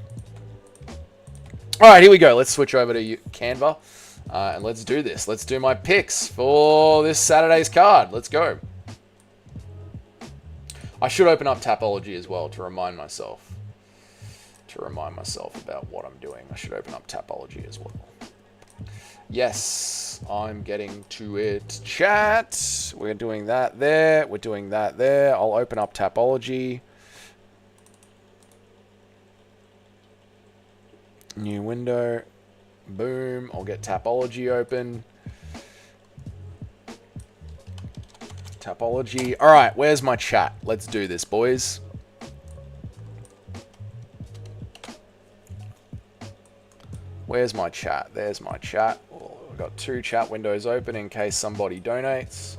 All right, here we go. Let's switch over to Canva, and let's do this. Let's do my picks for this Saturday's card. Let's go. I should open up Tapology as well to remind myself. About what I'm doing. I should open up Tapology as well. Yes, I'm getting to it. Chat. We're doing that there. We're doing that there. I'll open up Tapology. New window. Boom. I'll get Tapology open. Tapology. All right, where's my chat? Let's do this, boys. Where's my chat? There's my chat. Well, I've got 2 chat windows open in case somebody donates.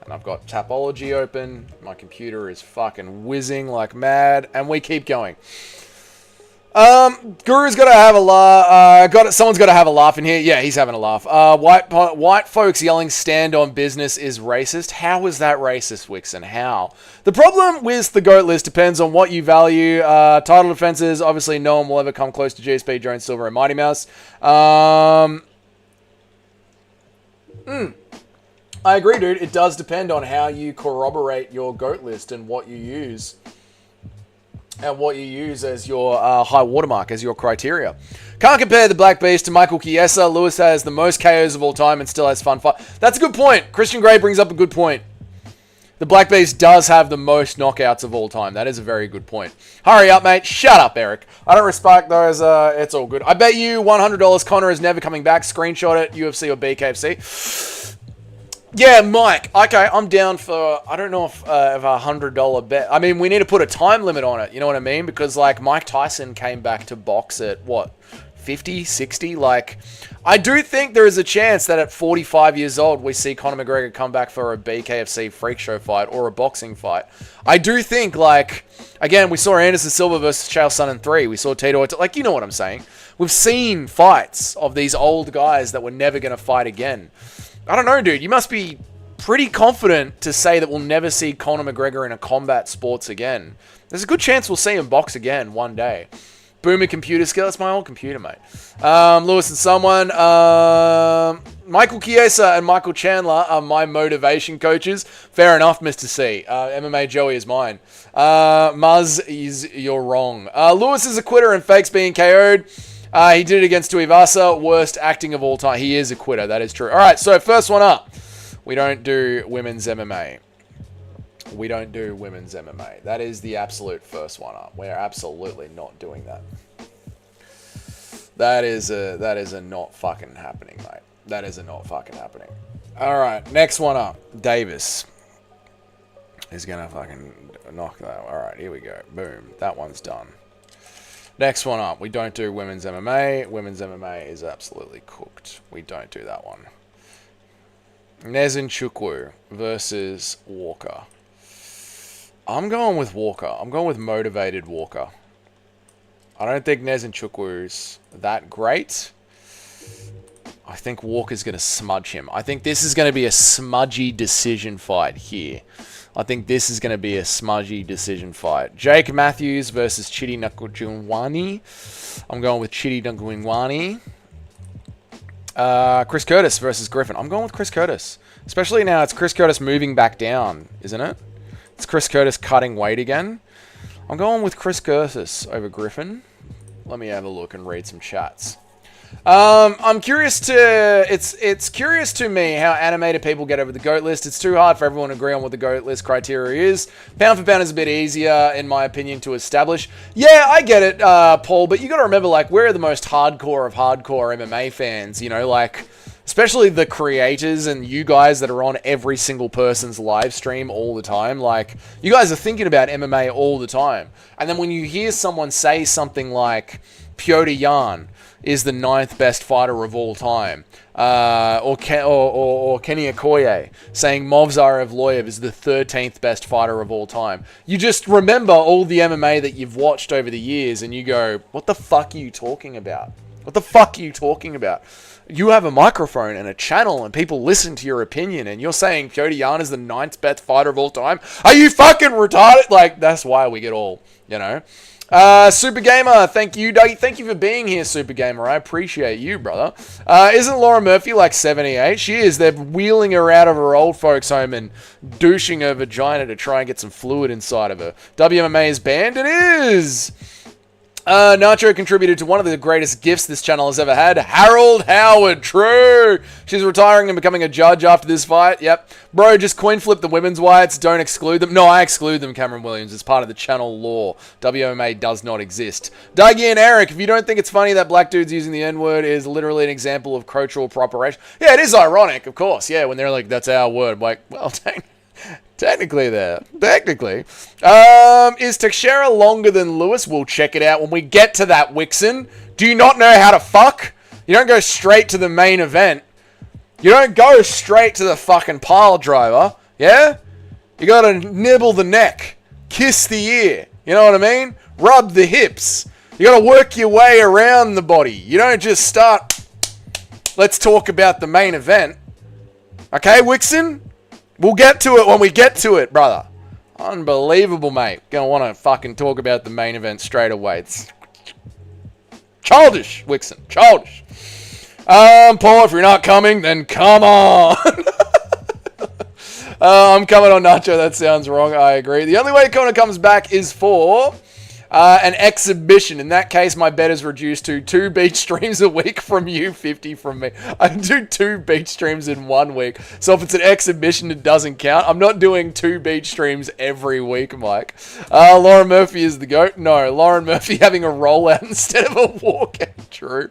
And I've got Tapology open. My computer is fucking whizzing like mad. And we keep going. Guru's got to have a laugh. Someone's got to have a laugh in here. Yeah, he's having a laugh. White folks yelling stand on business is racist. How is that racist, Wixon? How? The problem with the GOAT list depends on what you value. Title defenses, obviously no one will ever come close to GSP, Jones, Silver, and Mighty Mouse. I agree, dude. It does depend on how you corroborate your GOAT list and what you use. And what you use as your high watermark, as your criteria. Can't compare the Black Beast to Michael Chiesa. Lewis has the most KOs of all time and still has fun fight. That's a good point. Christian Gray brings up a good point. The Black Beast does have the most knockouts of all time. That is a very good point. Hurry up, mate. Shut up, Eric. I don't respect those. It's all good. I bet you $100 Conor is never coming back. Screenshot it, UFC or BKFC. Yeah, Mike. Okay, I'm down for, I don't know if a $100 bet. I mean, we need to put a time limit on it. You know what I mean? Because, like, Mike Tyson came back to box at, what, 50, 60? Like, I do think there is a chance that at 45 years old, we see Conor McGregor come back for a BKFC freak show fight or a boxing fight. I do think, like, again, we saw Anderson Silva versus Chael Sonnen 3. We saw Tito, like, you know what I'm saying. We've seen fights of these old guys that were never going to fight again. I don't know, dude. You must be pretty confident to say that we'll never see Conor McGregor in a combat sports again. There's a good chance we'll see him box again one day. Boomer computer skill. That's my old computer, mate. Lewis and someone. Michael Chiesa and Michael Chandler are my motivation coaches. Fair enough, Mr. C. MMA Joey is mine. Muzz, you're wrong. Lewis is a quitter and fakes being KO'd. He did it against Tuivasa. Worst acting of all time. He is a quitter. That is true. All right, so first one up. We don't do women's MMA. We don't do women's MMA. That is the absolute first one up. We're absolutely not doing that. That is a not fucking happening, mate. That is a not fucking happening. All right, next one up. Davis is going to fucking knock that. All right, here we go. Boom. That one's done. Next one up. We don't do women's MMA. Women's MMA is absolutely cooked. We don't do that one. Nezinchukwu versus Walker. I'm going with Walker. I'm going with motivated Walker. I don't think Nezinchukwu's that great. I think Walker's going to smudge him. I think this is going to be a smudgy decision fight here. I think this is going to be a smudgy decision fight. Jake Matthews versus Chidi Njokuani. I'm going with Chidi Njokuani. Chris Curtis versus Griffin. I'm going with Chris Curtis. Especially now it's Chris Curtis moving back down, isn't it? It's Chris Curtis cutting weight again. I'm going with Chris Curtis over Griffin. Let me have a look and read some chats. I'm curious to... It's curious to me how animated people get over the GOAT list. It's too hard for everyone to agree on what the GOAT list criteria is. Pound for pound is a bit easier, in my opinion, to establish. Yeah, I get it, Paul, but you got to remember, like, we're the most hardcore of hardcore MMA fans, you know, like... Especially the creators and you guys that are on every single person's live stream all the time. Like, you guys are thinking about MMA all the time. And then when you hear someone say something like, Petr Yan is the 9th best fighter of all time, or Kenny Okoye saying Movsar Evloev is the 13th best fighter of all time. You just remember all the MMA that you've watched over the years and you go, what the fuck are you talking about? What the fuck are you talking about? You have a microphone and a channel and people listen to your opinion and you're saying Petr Yan is the 9th best fighter of all time? Are you fucking retarded? Like, that's why we get all, you know. Super Gamer, thank you, Dougie. Thank you for being here, Super Gamer. I appreciate you, brother. Isn't Laura Murphy like 78? She is. They're wheeling her out of her old folks' home and douching her vagina to try and get some fluid inside of her. WMMA is banned? It is! Nacho contributed to one of the greatest gifts this channel has ever had. Harold Howard, true. She's retiring and becoming a judge after this fight. Yep. Bro, just coin flip the women's whites. Don't exclude them. No, I exclude them, Cameron Williams. It's part of the channel law. WMA does not exist. Dougie and Eric, if you don't think it's funny that black dudes using the N-word is literally an example of cultural appropriation. Yeah, it is ironic, of course. Yeah, when they're like, that's our word. I'm like, well, dang. Technically there. Technically. Is Teixeira longer than Lewis? We'll check it out when we get to that, Wixen. Do you not know how to fuck? You don't go straight to the main event. You don't go straight to the fucking pile driver. Yeah? You gotta nibble the neck. Kiss the ear. You know what I mean? Rub the hips. You gotta work your way around the body. You don't just start, let's talk about the main event. Okay, Wixen? We'll get to it when we get to it, brother. Unbelievable, mate. Gonna want to fucking talk about the main event straight away. It's childish, Wixen. Childish. Paul, if you're not coming, then come on. I'm coming on Nacho. That sounds wrong. I agree. The only way Conor comes back is for an exhibition. In that case, my bet is reduced to 2 beach streams a week from you, 50 from me. I do 2 beach streams in 1 week. So if it's an exhibition, it doesn't count. I'm not doing 2 beach streams every week, Mike. Lauren Murphy is the GOAT. No, Lauren Murphy having a rollout instead of a walkout. True.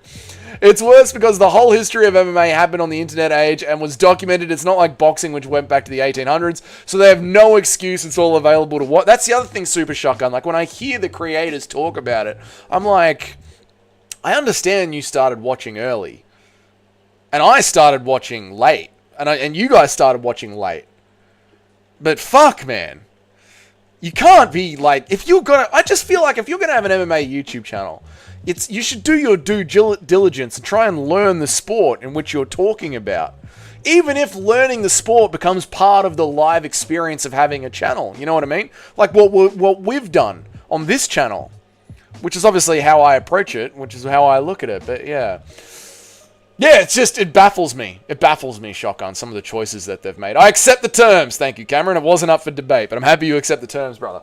It's worse because the whole history of MMA happened on the internet age and was documented. It's not like boxing, which went back to the 1800s. So they have no excuse. It's all available to watch. That's the other thing, Super Shotgun. Like, when I hear the creators talk about it, I'm like, I understand you started watching early. And I started watching late. And you guys started watching late. But fuck, man. You can't be like, if you're gonna, I just feel like if you're gonna have an MMA YouTube channel, you should do your due diligence and try and learn the sport in which you're talking about. Even if learning the sport becomes part of the live experience of having a channel. You know what I mean? Like what we've done on this channel. Which is obviously how I approach it. Which is how I look at it. But yeah. Yeah, it's just, it baffles me. It baffles me, Shotgun, some of the choices that they've made. I accept the terms. Thank you, Cameron. It wasn't up for debate. But I'm happy you accept the terms, brother.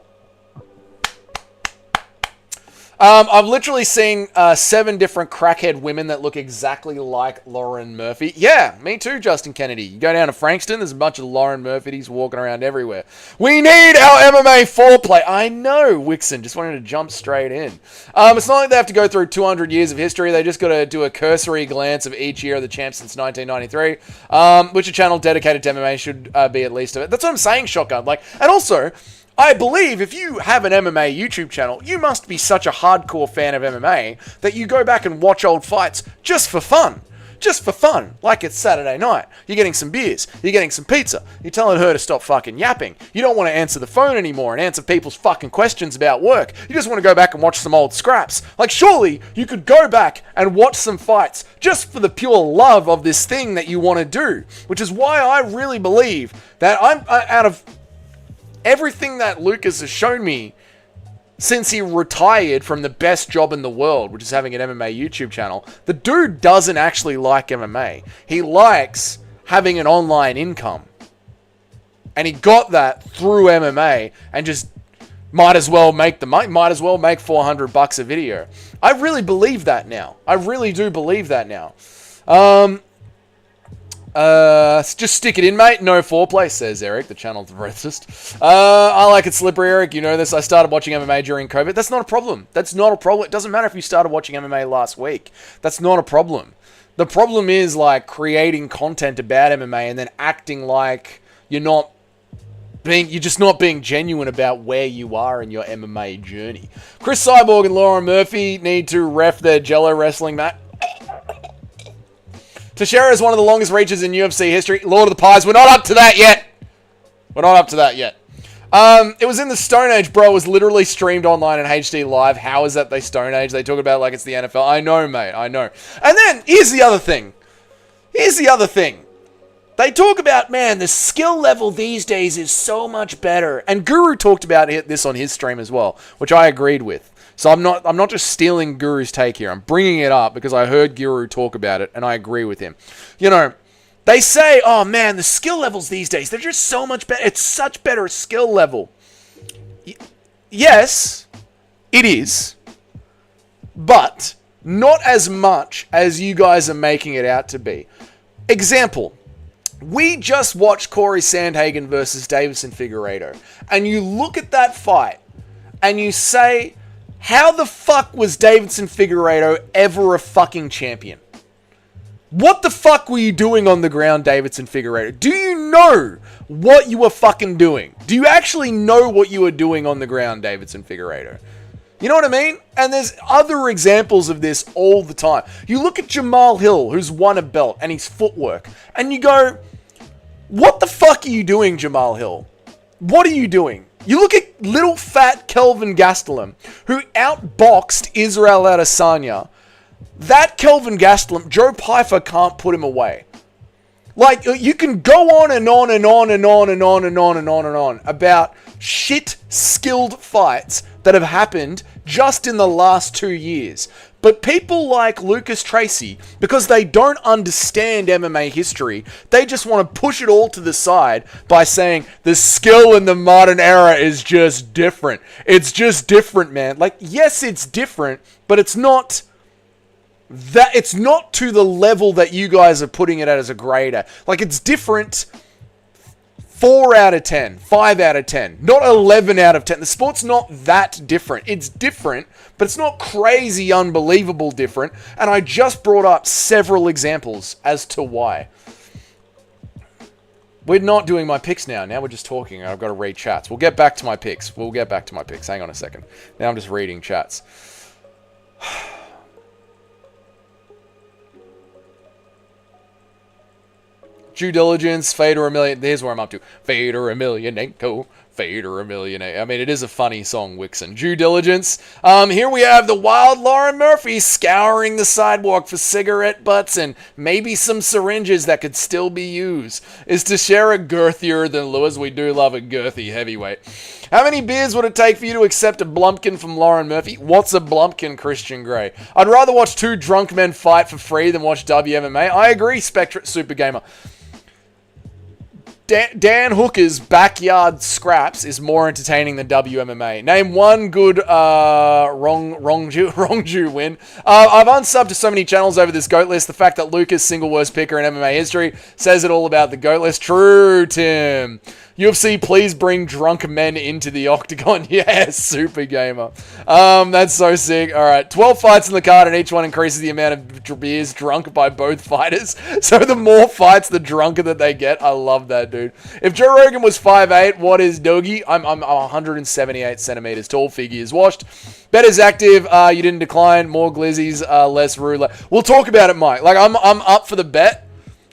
I've literally seen 7 different crackhead women that look exactly like Lauren Murphy. Yeah, me too, Justin Kennedy. You go down to Frankston, there's a bunch of Lauren Murphys walking around everywhere. We need our MMA foreplay. I know, Wixen. Just wanted to jump straight in. It's not like they have to go through 200 years of history. They just got to do a cursory glance of each year of the champ since 1993, which a channel dedicated to MMA should be at least of it. That's what I'm saying, Shotgun. Like, and also, I believe if you have an MMA YouTube channel, you must be such a hardcore fan of MMA that you go back and watch old fights just for fun. Just for fun. Like it's Saturday night. You're getting some beers. You're getting some pizza. You're telling her to stop fucking yapping. You don't want to answer the phone anymore and answer people's fucking questions about work. You just want to go back and watch some old scraps. Like, surely you could go back and watch some fights just for the pure love of this thing that you want to do. Which is why I really believe that I'm out of everything that Lucas has shown me since he retired from the best job in the world, which is having an MMA YouTube channel, the dude doesn't actually like MMA. He likes having an online income. And he got that through MMA and just might as well make the money, might as well make $400 a video. I really believe that now. I really do believe that now. Just stick it in, mate. No foreplay, says Eric, the channel's racist. I like it slippery, Eric. You know this. I started watching MMA during COVID. That's not a problem. That's not a problem. It doesn't matter if you started watching MMA last week. That's not a problem. The problem is, like, creating content about MMA and then acting like you're just not being genuine about where you are in your MMA journey. Chris Cyborg and Lauren Murphy need to ref their Jello wrestling match. Teixeira is one of the longest reaches in UFC history. Lord of the Pies. We're not up to that yet. We're not up to that yet. It was in the Stone Age, bro. It was literally streamed online in HD live. How is that they Stone Age? They talk about it like it's the NFL. I know, mate. I know. And then, here's the other thing. They talk about, man, the skill level these days is so much better. And Guru talked about this on his stream as well, which I agreed with. So I'm not just stealing Guru's take here. I'm bringing it up because I heard Guru talk about it, and I agree with him. You know, they say, oh man, the skill levels these days, they're just so much better. It's such better skill level. Yes, it is. But not as much as you guys are making it out to be. Example. We just watched Corey Sandhagen versus Davison Figueiredo. And you look at that fight and you say, how the fuck was Davison Figueiredo ever a fucking champion? What the fuck were you doing on the ground, Davison Figueiredo? Do you know what you were fucking doing? Do you actually know what you were doing on the ground, Davison Figueiredo? You know what I mean? And there's other examples of this all the time. You look at Jamal Hill, who's won a belt, and his footwork, and you go, what the fuck are you doing, Jamal Hill? What are you doing? You look at little fat Kelvin Gastelum, who outboxed Israel Adesanya. That Kelvin Gastelum, Joe Pyfer can't put him away. Like, you can go on and on and on and on and on and on and on and on about shit skilled fights that have happened just in the last 2 years. But people like Lucas Tracy, because they don't understand MMA history, they just want to push it all to the side by saying the skill in the modern era is just different. It's just different, man. Like, yes, it's different, but it's not to the level that you guys are putting it at as a grader. Like, it's different 4 out of 10, 5 out of 10, not 11 out of 10. The sport's not that different. It's different, but it's not crazy, unbelievable different. And I just brought up several examples as to why. We're not doing my picks now. Now we're just talking. I've got to read chats. We'll get back to my picks. Hang on a second. Now I'm just reading chats. Due diligence, Fedor Emelianenko. Here's where I'm up to. Fedor Emelianenko. Fedor Emelianenko. I mean, it is a funny song, Wixen. Due diligence. Here we have the wild Lauren Murphy scouring the sidewalk for cigarette butts and maybe some syringes that could still be used. Is Teixeira girthier than Lewis? We do love a girthy heavyweight. How many beers would it take for you to accept a Blumpkin from Lauren Murphy? What's a Blumpkin, Christian Grey? I'd rather watch 2 drunk men fight for free than watch WMMA. I agree, Spectre Super Gamer. Dan Hooker's Backyard Scraps is more entertaining than WMMA. Name one good wrong Jew win. I've unsubbed to so many channels over this GOAT list. The fact that Luca's single worst picker in MMA history says it all about the GOAT list. True, Tim. UFC, please bring drunk men into the octagon. Yes, Super Gamer. That's so sick. All right, 12 fights in the card, and each one increases the amount of beers drunk by both fighters. So the more fights, the drunker that they get. I love that, dude. If Joe Rogan was 5'8", what is Doggy? I'm 178 centimeters tall. Figgy is washed. Better's active. You didn't decline. More glizzies. Less roulette. We'll talk about it, Mike. Like, I'm up for the bet.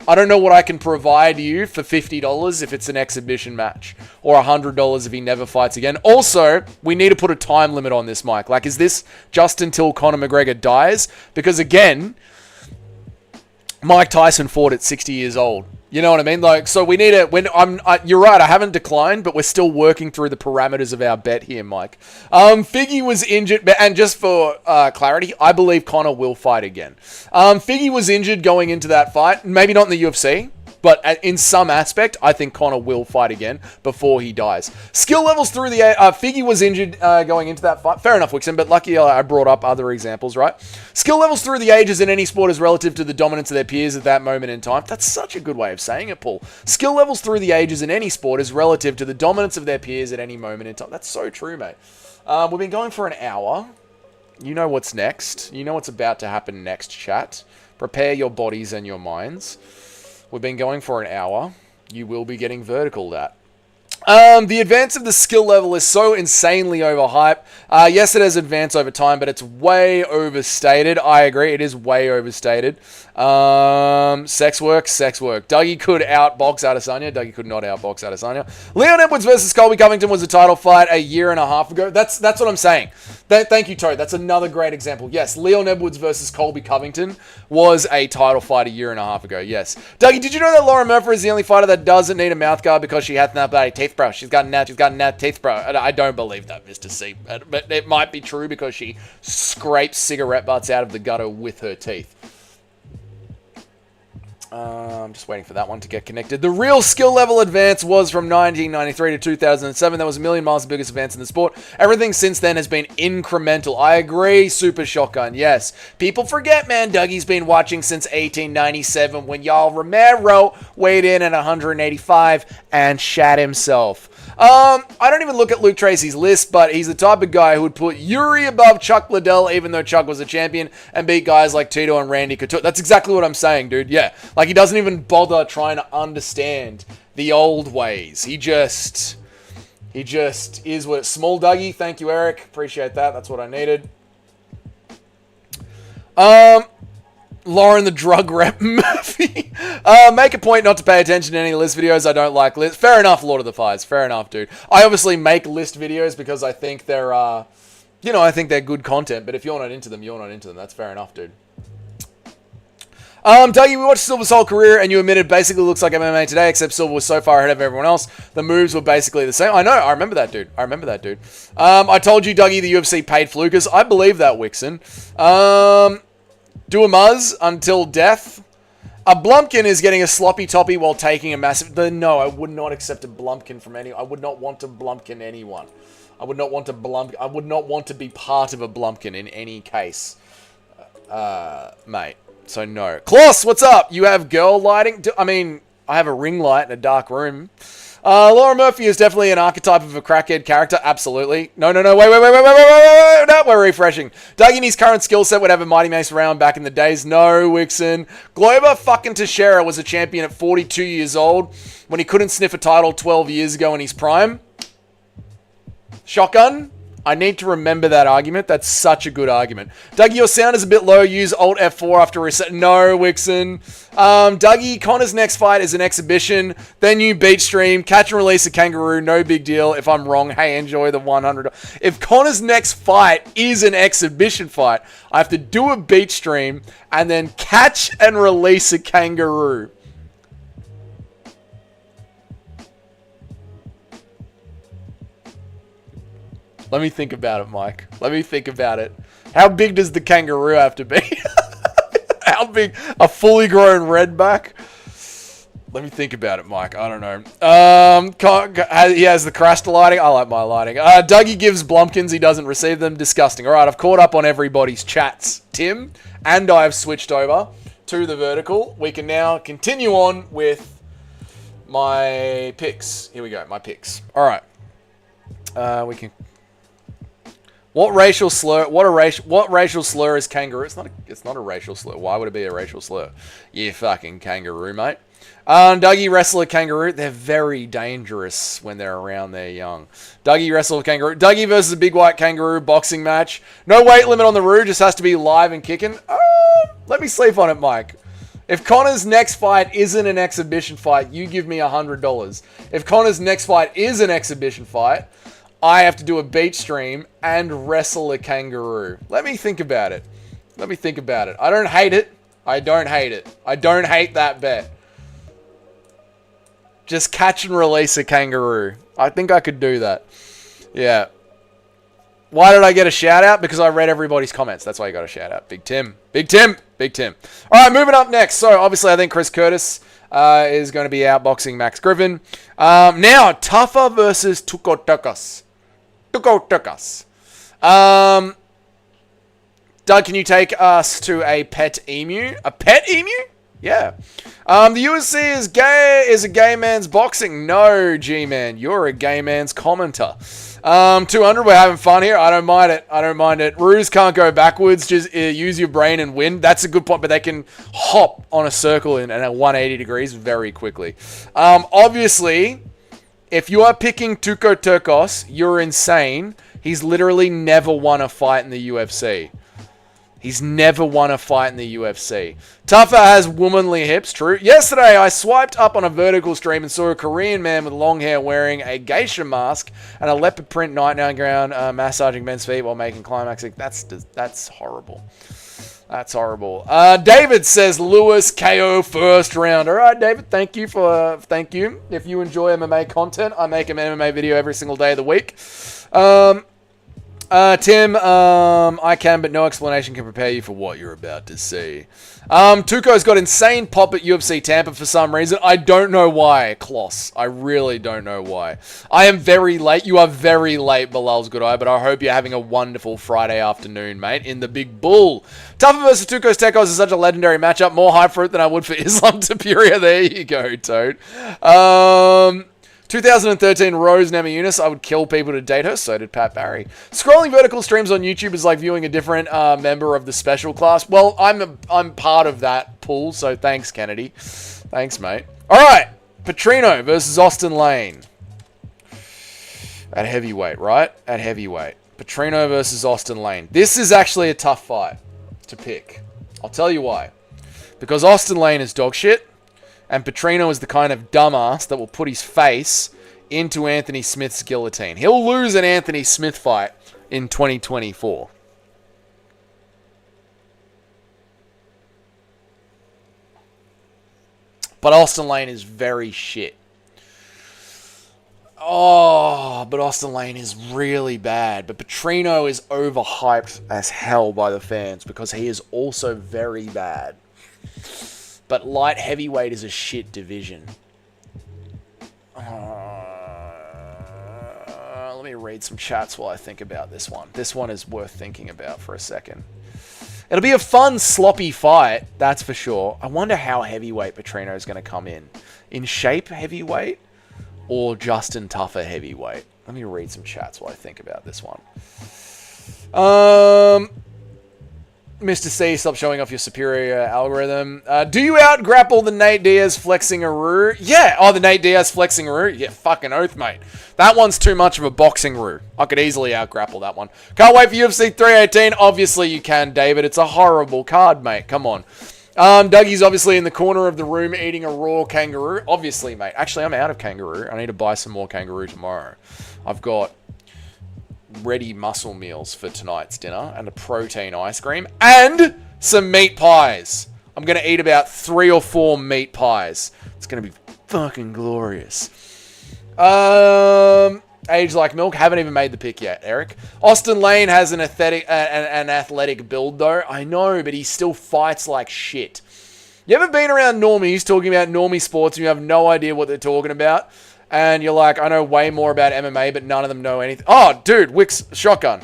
I don't know what I can provide you for $50 if it's an exhibition match, or $100 if he never fights again. Also, we need to put a time limit on this, Mike. Like, is this just until Conor McGregor dies? Because again, Mike Tyson fought at 60 years old. You know what I mean? Like, so we need to. You're right. I haven't declined, but we're still working through the parameters of our bet here, Mike. Figgy was injured, and just for clarity, I believe Conor will fight again. Figgy was injured going into that fight. Maybe not in the UFC, but in some aspect, I think Conor will fight again before he dies. Skill levels through the... Figgy was injured going into that fight. Fair enough, Wixen, but lucky I brought up other examples, right? Skill levels through the ages in any sport is relative to the dominance of their peers at that moment in time. That's such a good way of saying it, Paul. Skill levels through the ages in any sport is relative to the dominance of their peers at any moment in time. That's so true, mate. We've been going for an hour. You know what's next. You know what's about to happen next, chat. Prepare your bodies and your minds. We've been going for an hour. You will be getting vertical that. The advance of the skill level is so insanely overhyped. Yes, it has advanced over time, but it's way overstated. I agree, it is way overstated. Sex work. Dougie could outbox Adesanya. Dougie could not outbox Adesanya. Leon Edwards versus Colby Covington was a title fight a year and a half ago. That's what I'm saying. Thank you, Toad. That's another great example. Yes, Leon Edwards versus Colby Covington was a title fight a year and a half ago. Yes. Dougie, did you know that Lauren Murphy is the only fighter that doesn't need a mouthguard because she has not bad teeth? bro. She's got nat teeth, bro. I don't believe that, Mr. C. But it might be true because she scrapes cigarette butts out of the gutter with her teeth. I'm just waiting for that one to get connected. The real skill level advance was from 1993 to 2007. That was a million miles the biggest advance in the sport. Everything since then has been incremental. I agree, Super Shotgun. Yes. People forget, man, Dougie's been watching since 1897 when y'all Romero weighed in at 185 and shat himself. I don't even look at Luke Tracy's list, but he's the type of guy who would put Yuri above Chuck Liddell, even though Chuck was a champion, and beat guys like Tito and Randy Couture. That's exactly what I'm saying, dude. Yeah. Like, he doesn't even bother trying to understand the old ways. He just is what... Small Dougie. Thank you, Eric. Appreciate that. That's what I needed. Lauren the drug rep Murphy. Make a point not to pay attention to any list videos. I don't like lists. Fair enough, Lord of the Fires. Fair enough, dude. I obviously make list videos because I think they're, I think they're good content. But if you're not into them, you're not into them. That's fair enough, dude. Dougie, we watched Silver's whole career and you admitted basically looks like MMA today, except Silver was so far ahead of everyone else. The moves were basically the same. I know. I remember that, dude. I told you, Dougie, the UFC paid flukers. I believe that, Wixon. Do a Muzz until death. A Blumpkin is getting a sloppy toppy while taking a massive... No, I would not accept a Blumpkin from any... I would not want to Blumpkin anyone. I would not want to be part of a Blumpkin in any case. Mate. So no. Kloss, what's up? You have girl lighting? I have a ring light in a dark room. Laura Murphy is definitely an archetype of a crackhead character. Absolutely. No. Wait. No, we're refreshing. Doug in his current skill set would have a Mighty Mace round back in the days. No, Wixon. Glover fucking Teixeira was a champion at 42 years old when he couldn't sniff a title 12 years ago in his prime. Shotgun. I need to remember that argument. That's such a good argument. Dougie, your sound is a bit low. Use Alt F4 after reset. No, Wixon. Dougie, Conor's next fight is an exhibition. Then you beat stream. Catch and release a kangaroo. No big deal. If I'm wrong, hey, enjoy the 100. If Conor's next fight is an exhibition fight, I have to do a beat stream and then catch and release a kangaroo. Let me think about it, Mike. Let me think about it. How big does the kangaroo have to be? How big? A fully grown redback? Let me think about it, Mike. I don't know. He has the Crasta lighting. I like my lighting. Dougie gives Blumpkins. He doesn't receive them. Disgusting. All right, I've caught up on everybody's chats, Tim, and I've switched over to the vertical. We can now continue on with my picks. Here we go, my picks. All right. We can... What racial slur is kangaroo? It's not a racial slur. Why would it be a racial slur? You fucking kangaroo, mate. Dougie wrestler kangaroo. They're very dangerous when they're around. They're young. Dougie wrestler kangaroo. Dougie versus a big white kangaroo boxing match. No weight limit on the Roo. Just has to be live and kicking. Let me sleep on it, Mike. If Conor's next fight isn't an exhibition fight, you give me $100. If Conor's next fight is an exhibition fight, I have to do a beat stream and wrestle a kangaroo. Let me think about it. I don't hate it. I don't hate that bet. Just catch and release a kangaroo. I think I could do that. Yeah. Why did I get a shout out? Because I read everybody's comments. That's why you got a shout out. Big Tim. All right, moving up next. So obviously I think Chris Curtis is going to be outboxing Max Griffin. Now, Tuffa versus Tuko Tukas. Doug, can you take us to a pet emu? A pet emu? Yeah. The UFC is a gay man's boxing. No, G-Man. You're a gay man's commenter. 200, we're having fun here. I don't mind it. Roos can't go backwards. Just use your brain and win. That's a good point, but they can hop on a circle in at 180 degrees very quickly. Obviously, if you are picking Tuko Turkos, you're insane. He's literally never won a fight in the UFC. Tuffa has womanly hips, true. Yesterday, I swiped up on a vertical stream and saw a Korean man with long hair wearing a geisha mask and a leopard print nightgown massaging men's feet while making climaxing. That's horrible. That's horrible. David says Lewis KO first round. All right, David. Thank you. If you enjoy MMA content, I make an MMA video every single day of the week. Tim, I can, but no explanation can prepare you for what you're about to see. Tuco's got insane pop at UFC Tampa for some reason. I don't know why, Kloss. I really don't know why. I am very late. You are very late, Bilal's good eye, but I hope you're having a wonderful Friday afternoon, mate, in the Big Bull. Tuffa versus Tuco's Tecos is such a legendary matchup. More hype for it than I would for Islam Tapuria. There you go, Toad. 2013 Rose Namajunas. I would kill people to date her. So did Pat Barry. Scrolling vertical streams on YouTube is like viewing a different member of the special class. Well, I'm part of that pool, so thanks, Kennedy. Thanks, mate. All right, Petrino versus Austin Lane. At heavyweight, right? At heavyweight. Petrino versus Austin Lane. This is actually a tough fight to pick. I'll tell you why. Because Austin Lane is dog shit. And Petrino is the kind of dumbass that will put his face into Anthony Smith's guillotine. He'll lose an Anthony Smith fight in 2024. But Austin Lane is very shit. Oh, but Austin Lane is really bad. But Petrino is overhyped as hell by the fans because he is also very bad. But light heavyweight is a shit division. Let me read some chats while I think about this one. This one is worth thinking about for a second. It'll be a fun, sloppy fight, that's for sure. I wonder how heavyweight Petrino is going to come in. In shape heavyweight or Justin Tuffer heavyweight? Let me read some chats while I think about this one. Mr. C, stop showing off your superior algorithm. Do you out-grapple the Nate Diaz flexing Aru? Yeah. Oh, the Nate Diaz flexing Aru? Yeah, fucking oath, mate. That one's too much of a boxing Aru. I could easily out-grapple that one. Can't wait for UFC 318. Obviously you can, David. It's a horrible card, mate. Come on. Dougie's obviously in the corner of the room eating a raw kangaroo. Obviously, mate. Actually, I'm out of kangaroo. I need to buy some more kangaroo tomorrow. I've got ready muscle meals for tonight's dinner and a protein ice cream and some meat pies. I'm going to eat about 3 or 4 meat pies. It's going to be fucking glorious. Age like milk. Haven't even made the pick yet, Eric. Austin Lane has an athletic build, though. I know, but he still fights like shit. You ever been around normies talking about normie sports and you have no idea what they're talking about? And you're like, I know way more about MMA, but none of them know anything. Oh, dude, Wick's shotgun.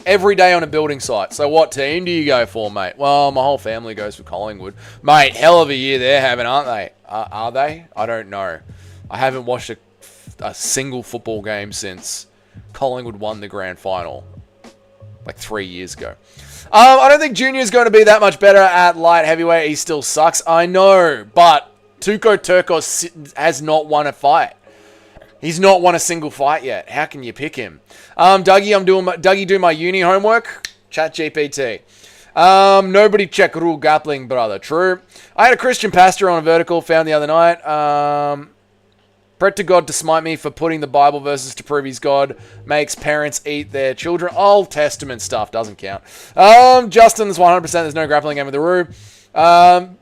Every day on a building site. So what team do you go for, mate? Well, my whole family goes for Collingwood. Mate, hell of a year they're having, aren't they? Are they? I don't know. I haven't watched a single football game since Collingwood won the grand final. Like 3 years ago. I don't think Junior's going to be that much better at light heavyweight. He still sucks. I know, but Tuco Turcos has not won a fight. He's not won a single fight yet. How can you pick him? Dougie, do my uni homework. Chat GPT. Nobody check rule grappling, brother. True. I had a Christian pastor on a vertical found the other night. Pray to God to smite me for putting the Bible verses to prove he's God. Makes parents eat their children. Old Testament stuff doesn't count. Justin's 100%. There's no grappling game with the Roo.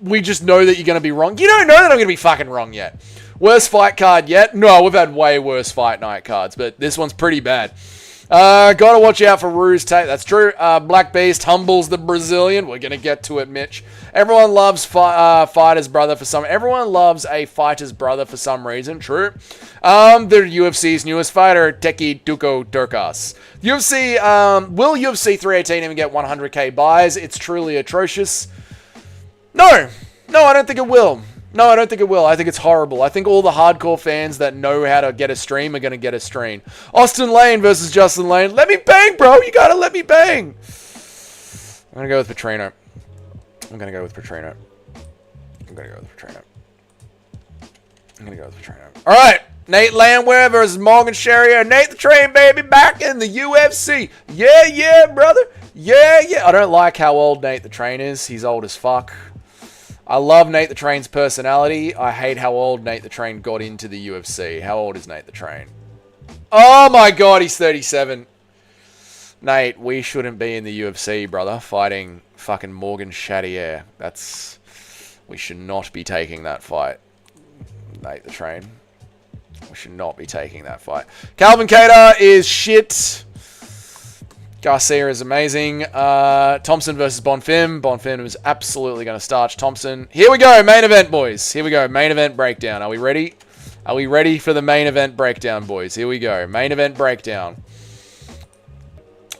We just know that you're going to be wrong. You don't know that I'm going to be fucking wrong yet. Worst fight card yet? No, we've had way worse fight night cards, but this one's pretty bad. Gotta watch out for Rue's tape. That's true. Black Beast humbles the Brazilian. We're going to get to it, Mitch. Everyone loves fighter's brother for some... Everyone loves a fighter's brother for some reason. True. The UFC's newest fighter, Teki Tuco Turcos. Will UFC 318 even get 100k buys? It's truly atrocious. No, I don't think it will. I think it's horrible. I think all the hardcore fans that know how to get a stream are going to get a stream. Austin Lane versus Justin Lane. Let me bang, bro. You got to let me bang. I'm going to go with Petrino. All right. Nate Landwehr versus Morgan Sherrier. Nate the Train, baby, back in the UFC. Yeah, brother. Yeah. I don't like how old Nate the Train is. He's old as fuck. I love Nate the Train's personality. I hate how old Nate the Train got into the UFC. How old is Nate the Train? Oh my god, he's 37. Nate, we shouldn't be in the UFC, brother, fighting fucking Morgan Chatier. We should not be taking that fight. Nate the Train. We should not be taking that fight. Calvin Kattar is shit. Garcia is amazing. Thompson versus Bonfim. Bonfim is absolutely going to starch Thompson. Here we go. Main event, boys. Here we go. Main event breakdown. Are we ready? Are we ready for the main event breakdown, boys? Here we go. Main event breakdown.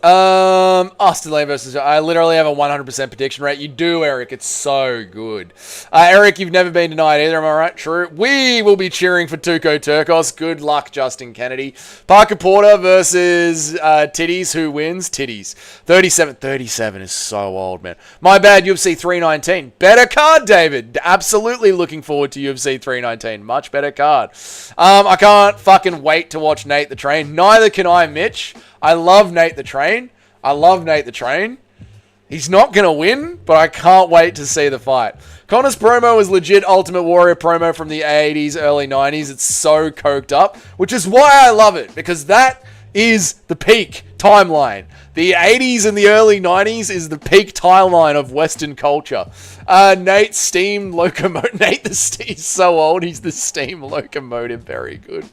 Austin Lane versus... I literally have a 100% prediction rate. You do, Eric. It's so good. Eric, you've never been denied either. Am I right? True. We will be cheering for Tuco Turcos. Good luck, Justin Kennedy. Parker Porter versus Titties. Who wins? Titties. 37. 37 is so old, man. My bad, UFC 319. Better card, David. Absolutely looking forward to UFC 319. Much better card. I can't fucking wait to watch Nate the Train. Neither can I, Mitch. I love Nate the Train. I love Nate the Train. He's not going to win, but I can't wait to see the fight. Conor's promo is legit Ultimate Warrior promo from the 80s, early 90s. It's so coked up, which is why I love it, because that is the peak timeline. The 80s and the early 90s is the peak timeline of Western culture. Nate Steam Locomotive. Nate the Steam's so old. He's the Steam Locomotive. Very good.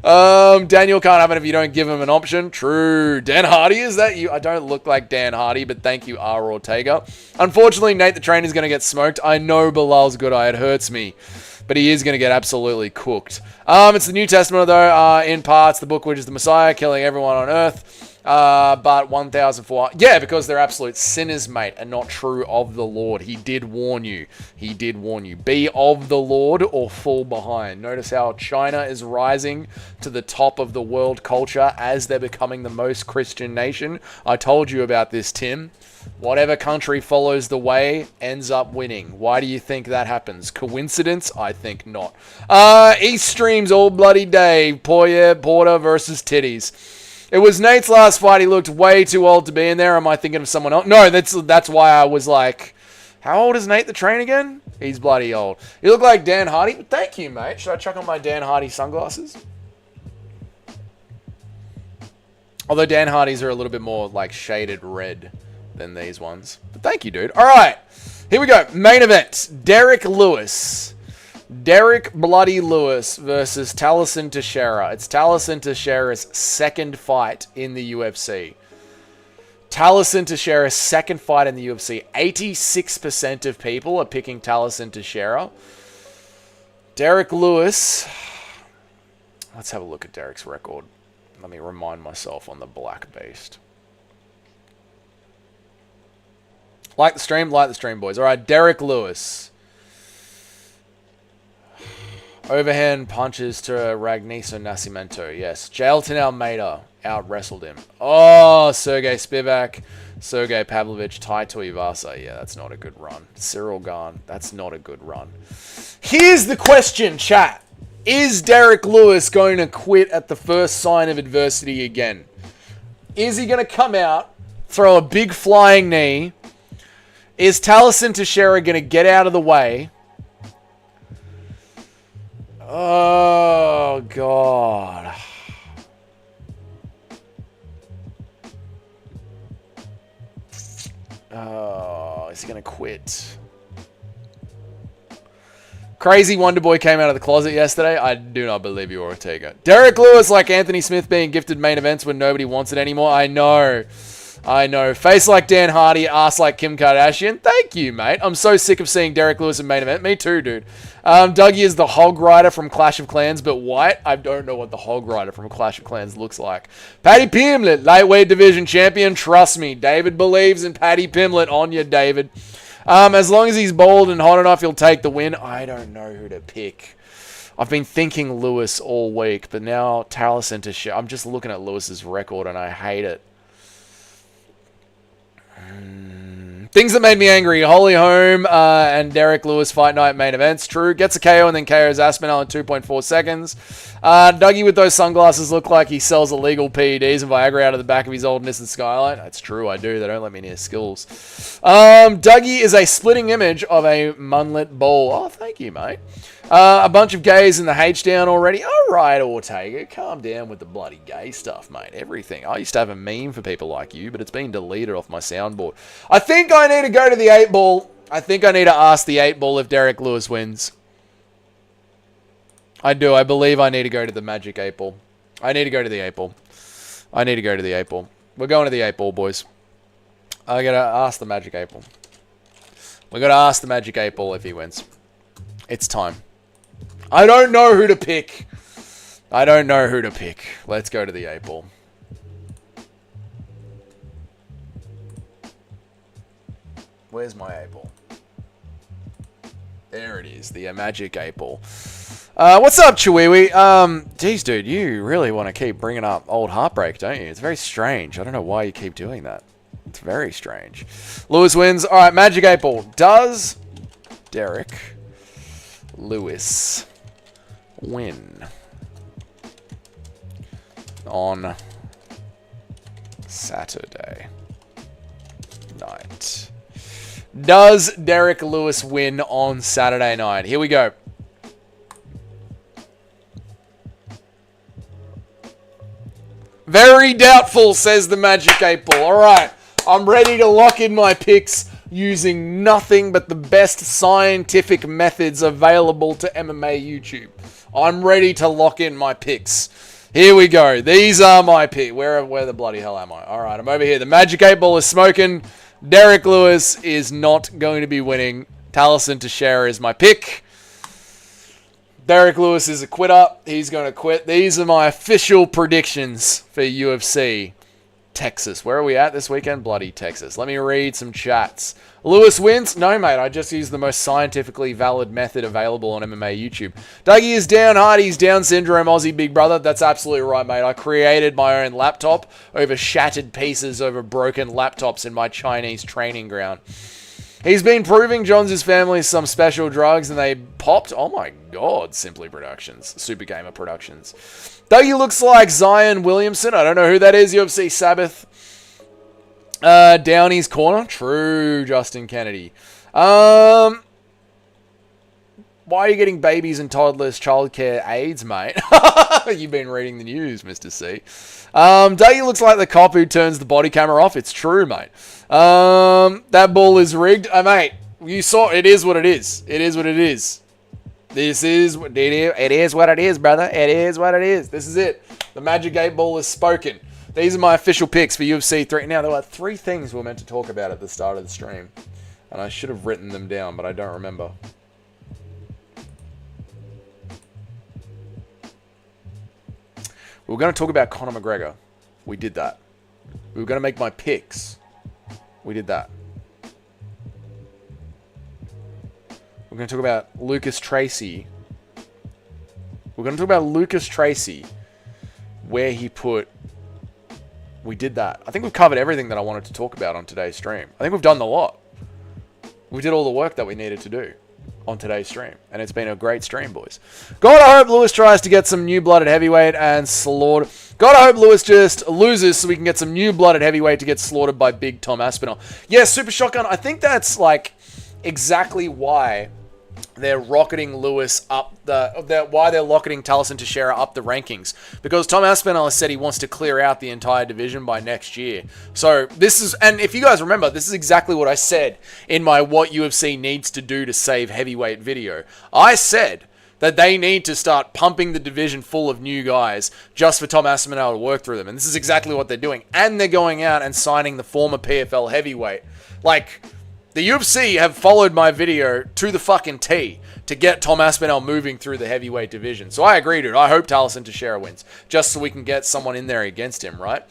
Daniel can't have it if you don't give him an option. True. Dan Hardy, is that you? I don't look like Dan Hardy, but thank you, R. Ortega. Unfortunately, Nate the Train is going to get smoked. I know Bilal's good eye. It hurts me. But he is going to get absolutely cooked. It's the New Testament, though, in parts. The book, which is the Messiah, killing everyone on earth. But 1,004. Yeah, because they're absolute sinners, mate, and not true of the Lord. He did warn you. He did warn you. Be of the Lord or fall behind. Notice how China is rising to the top of the world culture as they're becoming the most Christian nation. I told you about this, Tim. Whatever country follows the way ends up winning. Why do you think that happens? Coincidence? I think not. East streams all bloody day. Porter versus Titties. It was Nate's last fight. He looked way too old to be in there. Am I thinking of someone else? No, that's why I was like, how old is Nate the Train again? He's bloody old. You look like Dan Hardy. Thank you, mate. Should I chuck on my Dan Hardy sunglasses? Although Dan Hardy's are a little bit more like shaded red than these ones. But thank you, dude. All right. Here we go. Main event. Derek Bloody Lewis versus Taliesin Teixeira. It's Taliesin Teixeira's second fight in the UFC. Taliesin Teixeira's second fight in the UFC. 86% of people are picking Taliesin Teixeira. Derek Lewis. Let's have a look at Derek's record. Let me remind myself on the Black Beast. Like the stream, boys. All right, Derek Lewis. Overhand punches to Ragniso Nascimento. Yes. Jailton Almeida out-wrestled him. Oh, Sergey Spivak. Sergey Pavlovich. Tai Tuivasa. Yeah, that's not a good run. Cyril Gahn. That's not a good run. Here's the question, chat. Is Derek Lewis going to quit at the first sign of adversity again? Is he going to come out, throw a big flying knee? Is Taliesin Teixeira going to get out of the way? Oh, God. Oh, is he going to quit? Crazy Wonder Boy came out of the closet yesterday. I do not believe you, Ortega. Derek Lewis, like Anthony Smith, being gifted main events when nobody wants it anymore. I know. Face like Dan Hardy, ass like Kim Kardashian. Thank you, mate. I'm so sick of seeing Derek Lewis in main event. Me too, dude. Dougie is the Hog Rider from Clash of Clans, but white. I don't know what the Hog Rider from Clash of Clans looks like. Paddy Pimblett, lightweight division champion. Trust me, David believes in Paddy Pimblett. On you, David. As long as he's bold and hot enough, he'll take the win. I don't know who to pick. I've been thinking Lewis all week, but now Taliesin Teixeira. I'm just looking at Lewis's record and I hate it. Things that made me angry. Holly Holm and Derek Lewis fight night main events. True. Gets a KO and then KOs Aspinall in 2.4 seconds. Dougie with those sunglasses look like he sells illegal PEDs and Viagra out of the back of his old Nissan Skyline. That's true. I do. They don't let me near skills. Dougie is a splitting image of a Munlet ball. Oh, thank you, mate. A bunch of gays in the H down already. All right, Ortega, calm down with the bloody gay stuff, mate. Everything. I used to have a meme for people like you, but it's been deleted off my soundboard. I think I need to go to the 8-ball. I think I need to ask the 8-ball if Derek Lewis wins. I do. I believe I need to go to the Magic 8-ball. I need to go to the 8-ball. I need to go to the 8-ball. We're going to the 8-ball, boys. I gotta ask the Magic 8-ball. We gotta ask the Magic 8-ball if he wins. It's time. I don't know who to pick. I don't know who to pick. Let's go to the 8-ball. Where's my 8-ball? There it is. The Magic 8-ball. What's up, Chiwiwi? Geez, dude, you really want to keep bringing up old heartbreak, don't you? It's very strange. I don't know why you keep doing that. It's very strange. Lewis wins. All right, Magic 8-ball. Does Derek Lewis win on Saturday night? Does Derek Lewis win on Saturday night? Here we go. Very doubtful, says the Magic 8-ball. All right, I'm ready to lock in my picks using nothing but the best scientific methods available to MMA YouTube. I'm ready to lock in my picks. Here we go. These are my picks. Where the bloody hell am I? All right, I'm over here. The Magic 8-ball is smoking. Derek Lewis is not going to be winning. Taliesin Teixeira is my pick. Derek Lewis is a quitter. He's going to quit. These are my official predictions for UFC Texas. Where are we at this weekend? Bloody Texas. Let me read some chats. Lewis wins? No, mate. I just used the most scientifically valid method available on MMA YouTube. Dougie is down. Hardy's Down syndrome. Aussie big brother. That's absolutely right, mate. I created my own laptop over shattered pieces over broken laptops in my Chinese training ground. He's been proving Johns' family some special drugs and they popped. Oh my god, Simply Productions. Super Gamer Productions. Dougie looks like Zion Williamson. I don't know who that is. UFC Sabbath. Downey's Corner. True, Justin Kennedy. Why are you getting babies and toddlers childcare aids, mate? You've been reading the news, Mr. C. Dougie looks like the cop who turns the body camera off. It's true, mate. That ball is rigged. Mate, you saw it is what it is. It is what it is. This is what it is. It is what it is, brother. It is what it is. This is it. The Magic 8-ball is spoken. These are my official picks for UFC 3. Now, there were 3 things we were meant to talk about at the start of the stream. And I should have written them down, but I don't remember. We were going to talk about Conor McGregor. We did that. We were going to make my picks. We did that. We're going to talk about Lucas Tracy. We're going to talk about Lucas Tracy. Where he put... We did that. I think we've covered everything that I wanted to talk about on today's stream. I think we've done the lot. We did all the work that we needed to do on today's stream. And it's been a great stream, boys. God, I hope Lewis tries to get some new blood at heavyweight and slaughtered. God, I hope Lewis just loses so we can get some new blood at heavyweight to get slaughtered by Big Tom Aspinall. Yeah, Super Shotgun. I think that's like exactly why they're rocketing Lewis up why they're rocketing Taliesin Teixeira up the rankings. Because Tom Aspinall has said he wants to clear out the entire division by next year. So this is, and if you guys remember, this is exactly what I said in my What UFC Needs to Do to Save Heavyweight video. I said that they need to start pumping the division full of new guys just for Tom Aspinall to work through them. And this is exactly what they're doing. And they're going out and signing the former PFL heavyweight. Like, the UFC have followed my video to the fucking T to get Tom Aspinall moving through the heavyweight division. So I agree, dude. I hope Taliesin Teixeira wins, just so we can get someone in there against him, right?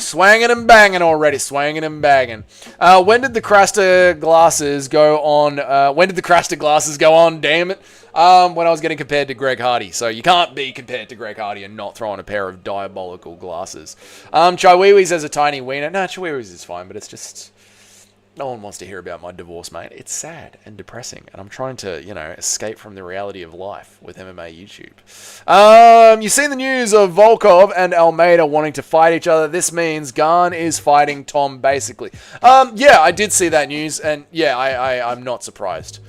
Swanging and banging already. Swanging and banging. When did the Crasta glasses go on? When did the Crasta glasses go on? Damn it. When I was getting compared to Greg Hardy. So you can't be compared to Greg Hardy and not throw on a pair of diabolical glasses. Chihuahuas has a tiny wiener. No, Chihuahuas is fine, but it's just... No one wants to hear about my divorce, mate. It's sad and depressing, and I'm trying to, you know, escape from the reality of life with MMA YouTube. You've seen the news of Volkov and Almeida wanting to fight each other. This means Gane is fighting Tom, basically. Yeah, I did see that news, and yeah, I'm not surprised.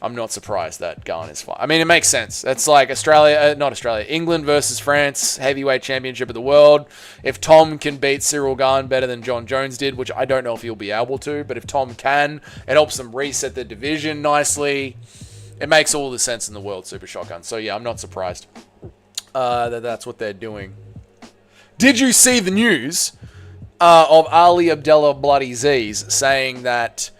I'm not surprised that Garner's fight. I mean, it makes sense. That's like England versus France, heavyweight championship of the world. If Tom can beat Cyril Gane better than John Jones did, which I don't know if he'll be able to, but if Tom can, it helps them reset the division nicely. It makes all the sense in the world, Super Shotgun. So yeah, I'm not surprised that that's what they're doing. Did you see the news of Ali Abdullah Bloody Z's saying that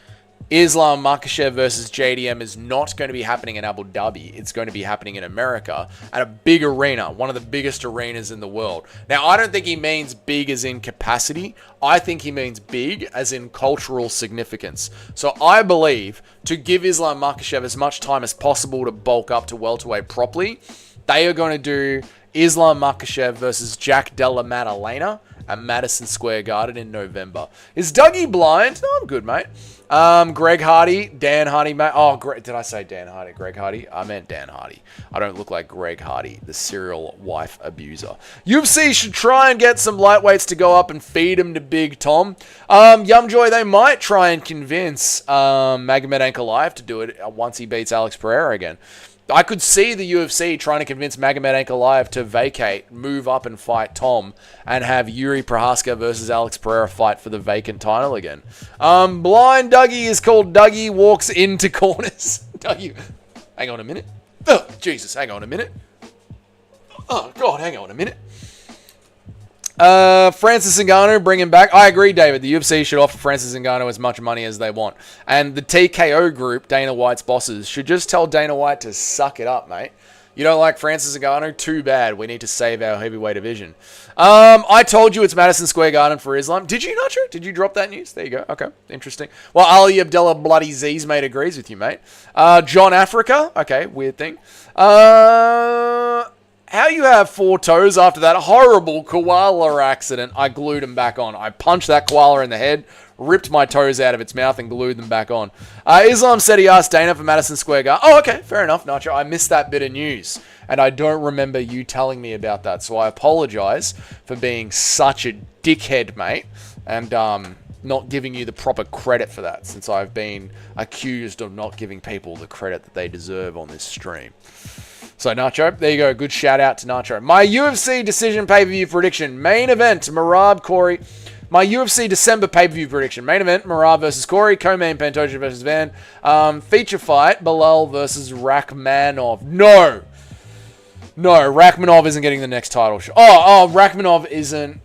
Islam Makhachev versus JDM is not going to be happening in Abu Dhabi. It's going to be happening in America at a big arena, one of the biggest arenas in the world. Now, I don't think he means big as in capacity. I think he means big as in cultural significance. So I believe to give Islam Makhachev as much time as possible to bulk up to welterweight properly, they are going to do Islam Makhachev versus Jack Della Maddalena at Madison Square Garden in November. Is Dougie blind? No, I'm good, mate. Greg Hardy, Dan Hardy, mate. Oh, did I say Dan Hardy? Greg Hardy? I meant Dan Hardy. I don't look like Greg Hardy, the serial wife abuser. UFC should try and get some lightweights to go up and feed him to Big Tom. Yumjoy, they might try and convince Magomed Ankalaev to do it once he beats Alex Pereira again. I could see the UFC trying to convince Magomed Ankalaev to vacate, move up and fight Tom, and have Yuri Prohaska versus Alex Pereira fight for the vacant title again. Blind Dougie is called Dougie Walks Into Corners. Dougie, hang on a minute. Oh, Jesus, hang on a minute. Oh, God, hang on a minute. Francis Ngannou, bring him back. I agree, David. The UFC should offer Francis Ngannou as much money as they want. And the TKO group, Dana White's bosses, should just tell Dana White to suck it up, mate. You don't like Francis Ngannou? Too bad. We need to save our heavyweight division. I told you it's Madison Square Garden for Islam. Did you, Nacho? Did you drop that news? There you go. Okay, interesting. Well, Ali Abdullah Bloody Z's mate agrees with you, mate. John Africa. Okay, weird thing. How you have 4 toes after that horrible koala accident? I glued them back on. I punched that koala in the head, ripped my toes out of its mouth, and glued them back on. Islam said he asked Dana for Madison Square Garden. Oh, okay, fair enough, Nacho. I missed that bit of news, and I don't remember you telling me about that, so I apologize for being such a dickhead, mate, and not giving you the proper credit for that, since I've been accused of not giving people the credit that they deserve on this stream. So, Nacho, there you go. Good shout out to Nacho. My UFC decision pay-per-view prediction. Main event, Merab Corey. My UFC December pay-per-view prediction. Main event, Merab versus Corey. Co-main, Pantoja versus Van. Feature fight, Bilal versus Rakhmonov. No, Rakhmonov isn't getting the next title shot. Oh, Rakhmonov isn't.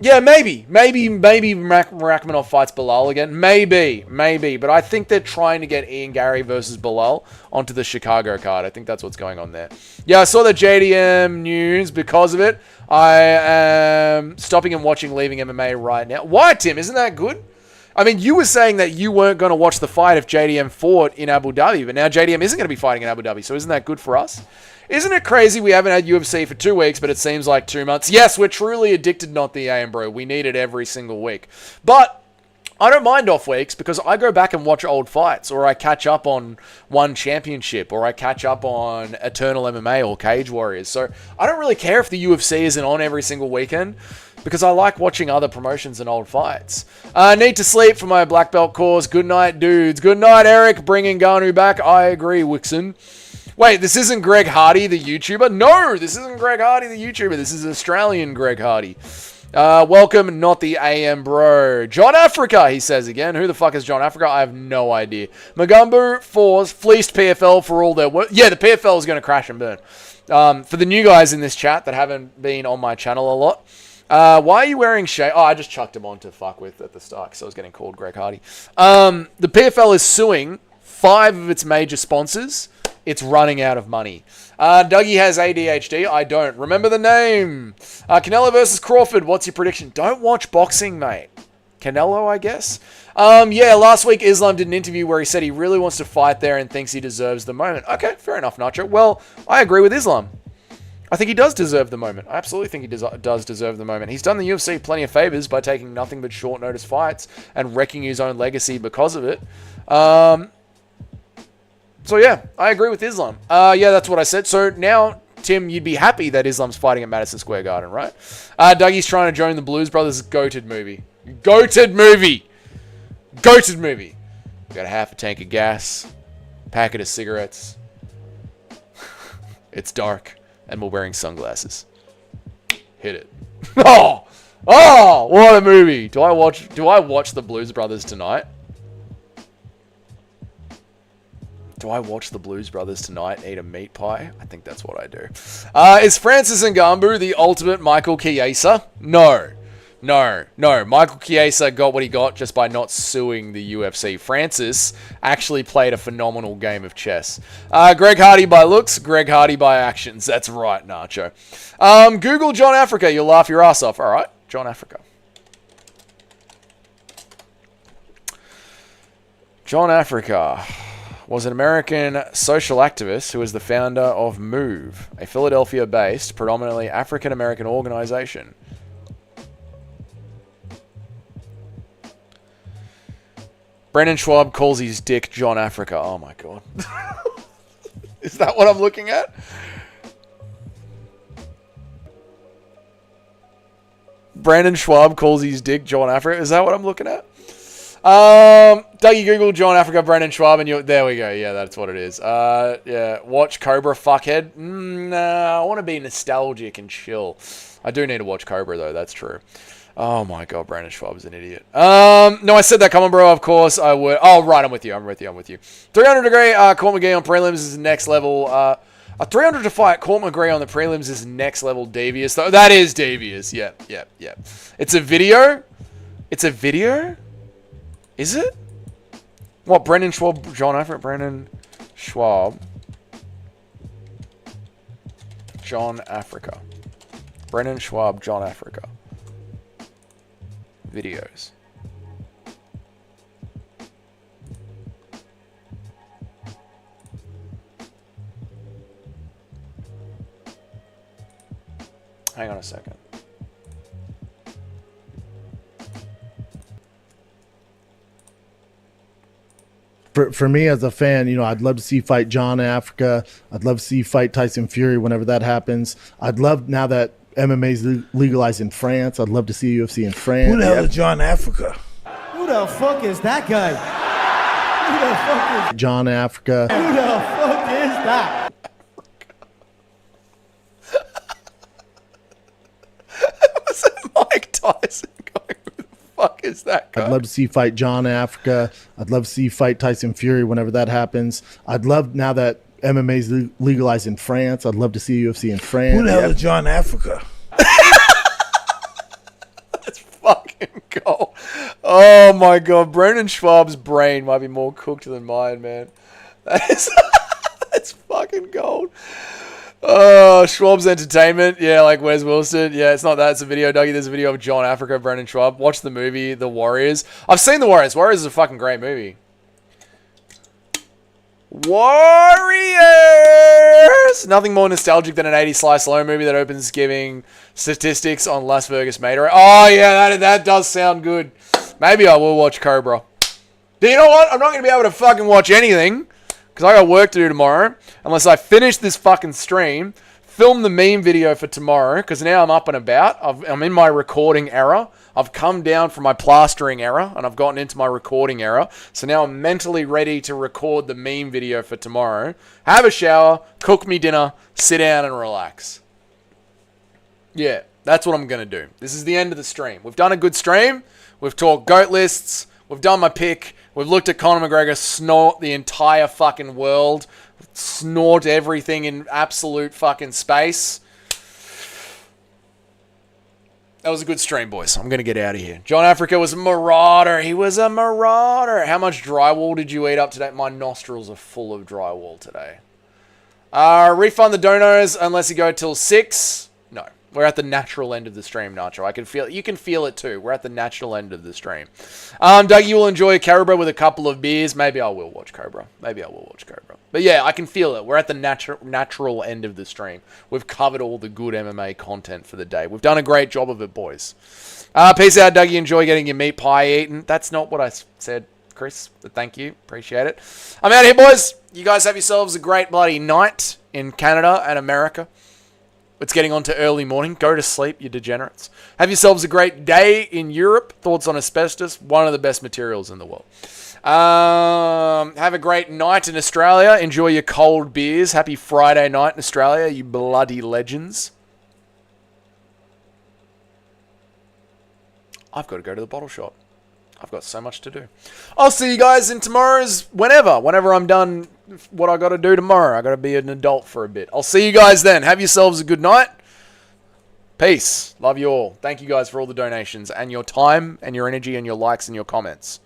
Yeah, maybe Rakhmonov fights Bilal again. Maybe. But I think they're trying to get Ian Gary versus Bilal onto the Chicago card. I think that's what's going on there. Yeah, I saw the JDM news because of it. I am stopping and watching Leaving MMA right now. Why, Tim? Isn't that good? I mean, you were saying that you weren't going to watch the fight if JDM fought in Abu Dhabi, but now JDM isn't going to be fighting in Abu Dhabi, so isn't that good for us? Isn't it crazy we haven't had UFC for 2 weeks, but it seems like 2 months? Yes, we're truly addicted, not the AM, bro. We need it every single week. But I don't mind off weeks because I go back and watch old fights, or I catch up on One Championship, or I catch up on Eternal MMA or Cage Warriors. So I don't really care if the UFC isn't on every single weekend because I like watching other promotions and old fights. Need to sleep for my black belt course. Good night, dudes. Good night, Eric. Bringing Ngannou back. I agree, Wixon. Wait, this isn't Greg Hardy, the YouTuber? No, this isn't Greg Hardy, the YouTuber. This is Australian Greg Hardy. Welcome, not the AM, bro. John Africa, he says again. Who the fuck is John Africa? I have no idea. Magumbu fleeced PFL for all their work. Yeah, the PFL is going to crash and burn. For the new guys in this chat that haven't been on my channel a lot, why are you wearing shade? Oh, I just chucked him on to fuck with at the start because I was getting called Greg Hardy. The PFL is suing 5 of its major sponsors. It's running out of money. Dougie has ADHD. I don't. Remember the name. Canelo versus Crawford. What's your prediction? Don't watch boxing, mate. Canelo, I guess. Yeah, last week Islam did an interview where he said he really wants to fight there and thinks he deserves the moment. Okay, fair enough, Nacho. Well, I agree with Islam. I think he does deserve the moment. I absolutely think he does deserve the moment. He's done the UFC plenty of favors by taking nothing but short notice fights and wrecking his own legacy because of it. So yeah, I agree with Islam. Yeah, that's what I said. So now, Tim, you'd be happy that Islam's fighting at Madison Square Garden, right? Dougie's trying to join the Blues Brothers goated movie. Goated movie. Got a half a tank of gas. packet of cigarettes. It's dark, and we're wearing sunglasses. Hit it. Oh! Oh! What a movie! Do I watch the Blues Brothers tonight? Do I watch the Blues Brothers tonight and eat a meat pie? I think that's what I do. Is Francis Ngannou the ultimate Michael Chiesa? No. No. Michael Chiesa got what he got just by not suing the UFC. Francis actually played a phenomenal game of chess. Greg Hardy by looks, Greg Hardy by actions. That's right, Nacho. Google John Africa. You'll laugh your ass off. All right, John Africa. John Africa was an American social activist who was the founder of MOVE, a Philadelphia-based, predominantly African-American organization. Brendan Schwab calls his dick John Africa. Oh my god. Is that what I'm looking at? Brandon Schwab calls his dick John Africa. Is that what I'm looking at? Dougie Google John Africa, Brandon Schwab, and you. There we go. Yeah, that's what it is. Yeah. Watch Cobra, fuckhead. Nah, I want to be nostalgic and chill. I do need to watch Cobra though. That's true. Oh my god, Brandon Schwab is an idiot. No, I said that. Come on, bro. Of course I would. Oh, right. I'm with you. 300 degree. Court McGee on prelims is next level. A 300 to fight Court McGee on the prelims is next level devious. Though that is devious. Yep. It's a video. Is it? What? Brendan Schwab, John Africa, Brendan Schwab, John Africa, Brendan Schwab, John Africa. Videos. Hang on a second. For me as a fan, I'd love to see you fight John Africa. I'd love to see you fight Tyson Fury whenever that happens. I'd love, now that MMA is legalized in France, I'd love to see UFC in France. Who the hell is John Africa? Who the fuck is that guy? Who the fuck is John Africa? Who the fuck is that? Was it Mike Tyson going? Who the fuck is that guy? I'd love to see you fight John Africa. I'd love to see you fight Tyson Fury whenever that happens. I'd love, now that MMA is legalized in France, I'd love to see UFC in France. Who the hell is John Africa? Let's fucking go. Oh my god, Brendan Schwab's brain might be more cooked than mine, man. That's fucking gold. Schwab's Entertainment. Yeah, like Wes Wilson. Yeah, it's not that. It's a video, Dougie. There's a video of John Africa, Brendan Schwab. Watch the movie, The Warriors. I've seen The Warriors. Warriors is a fucking great movie. Warriors! Nothing more nostalgic than an 80s Sly Stallone movie that opens giving statistics on Las Vegas Mater. Oh, yeah, that does sound good. Maybe I will watch Cobra. But you know what? I'm not going to be able to fucking watch anything because I got work to do tomorrow unless I finish this fucking stream, film the meme video for tomorrow because now I'm up and about. I'm in my recording era. I've come down from my plastering era and I've gotten into my recording era. So now I'm mentally ready to record the meme video for tomorrow. Have a shower, cook me dinner, sit down and relax. Yeah, that's what I'm going to do. This is the end of the stream. We've done a good stream. We've talked GOAT lists. We've done my pick. We've looked at Conor McGregor snort the entire fucking world. Snort everything in absolute fucking space. That was a good stream, boys. I'm going to get out of here. John Africa was a marauder. He was a marauder. How much drywall did you eat up today? My nostrils are full of drywall today. Refund the donos unless you go till 6. No. We're at the natural end of the stream, Nacho. I can feel it. You can feel it too. We're at the natural end of the stream. Dougie will enjoy Cobra with a couple of beers. Maybe I will watch Cobra. But yeah, I can feel it. We're at the natural end of the stream. We've covered all the good MMA content for the day. We've done a great job of it, boys. Peace out, Dougie. Enjoy getting your meat pie eaten. That's not what I said, Chris, but thank you. Appreciate it. I'm out of here, boys. You guys have yourselves a great bloody night in Canada and America. It's getting on to early morning. Go to sleep, you degenerates. Have yourselves a great day in Europe. Thoughts on asbestos? One of the best materials in the world. Have a great night in Australia. Enjoy your cold beers. Happy Friday night in Australia, you bloody legends. I've got to go to the bottle shop. I've got so much to do. I'll see you guys in tomorrow's whenever I'm done what I got to do tomorrow. I got to be an adult for a bit. I'll see you guys then. Have yourselves a good night. Peace. Love you all. Thank you guys for all the donations and your time and your energy and your likes and your comments.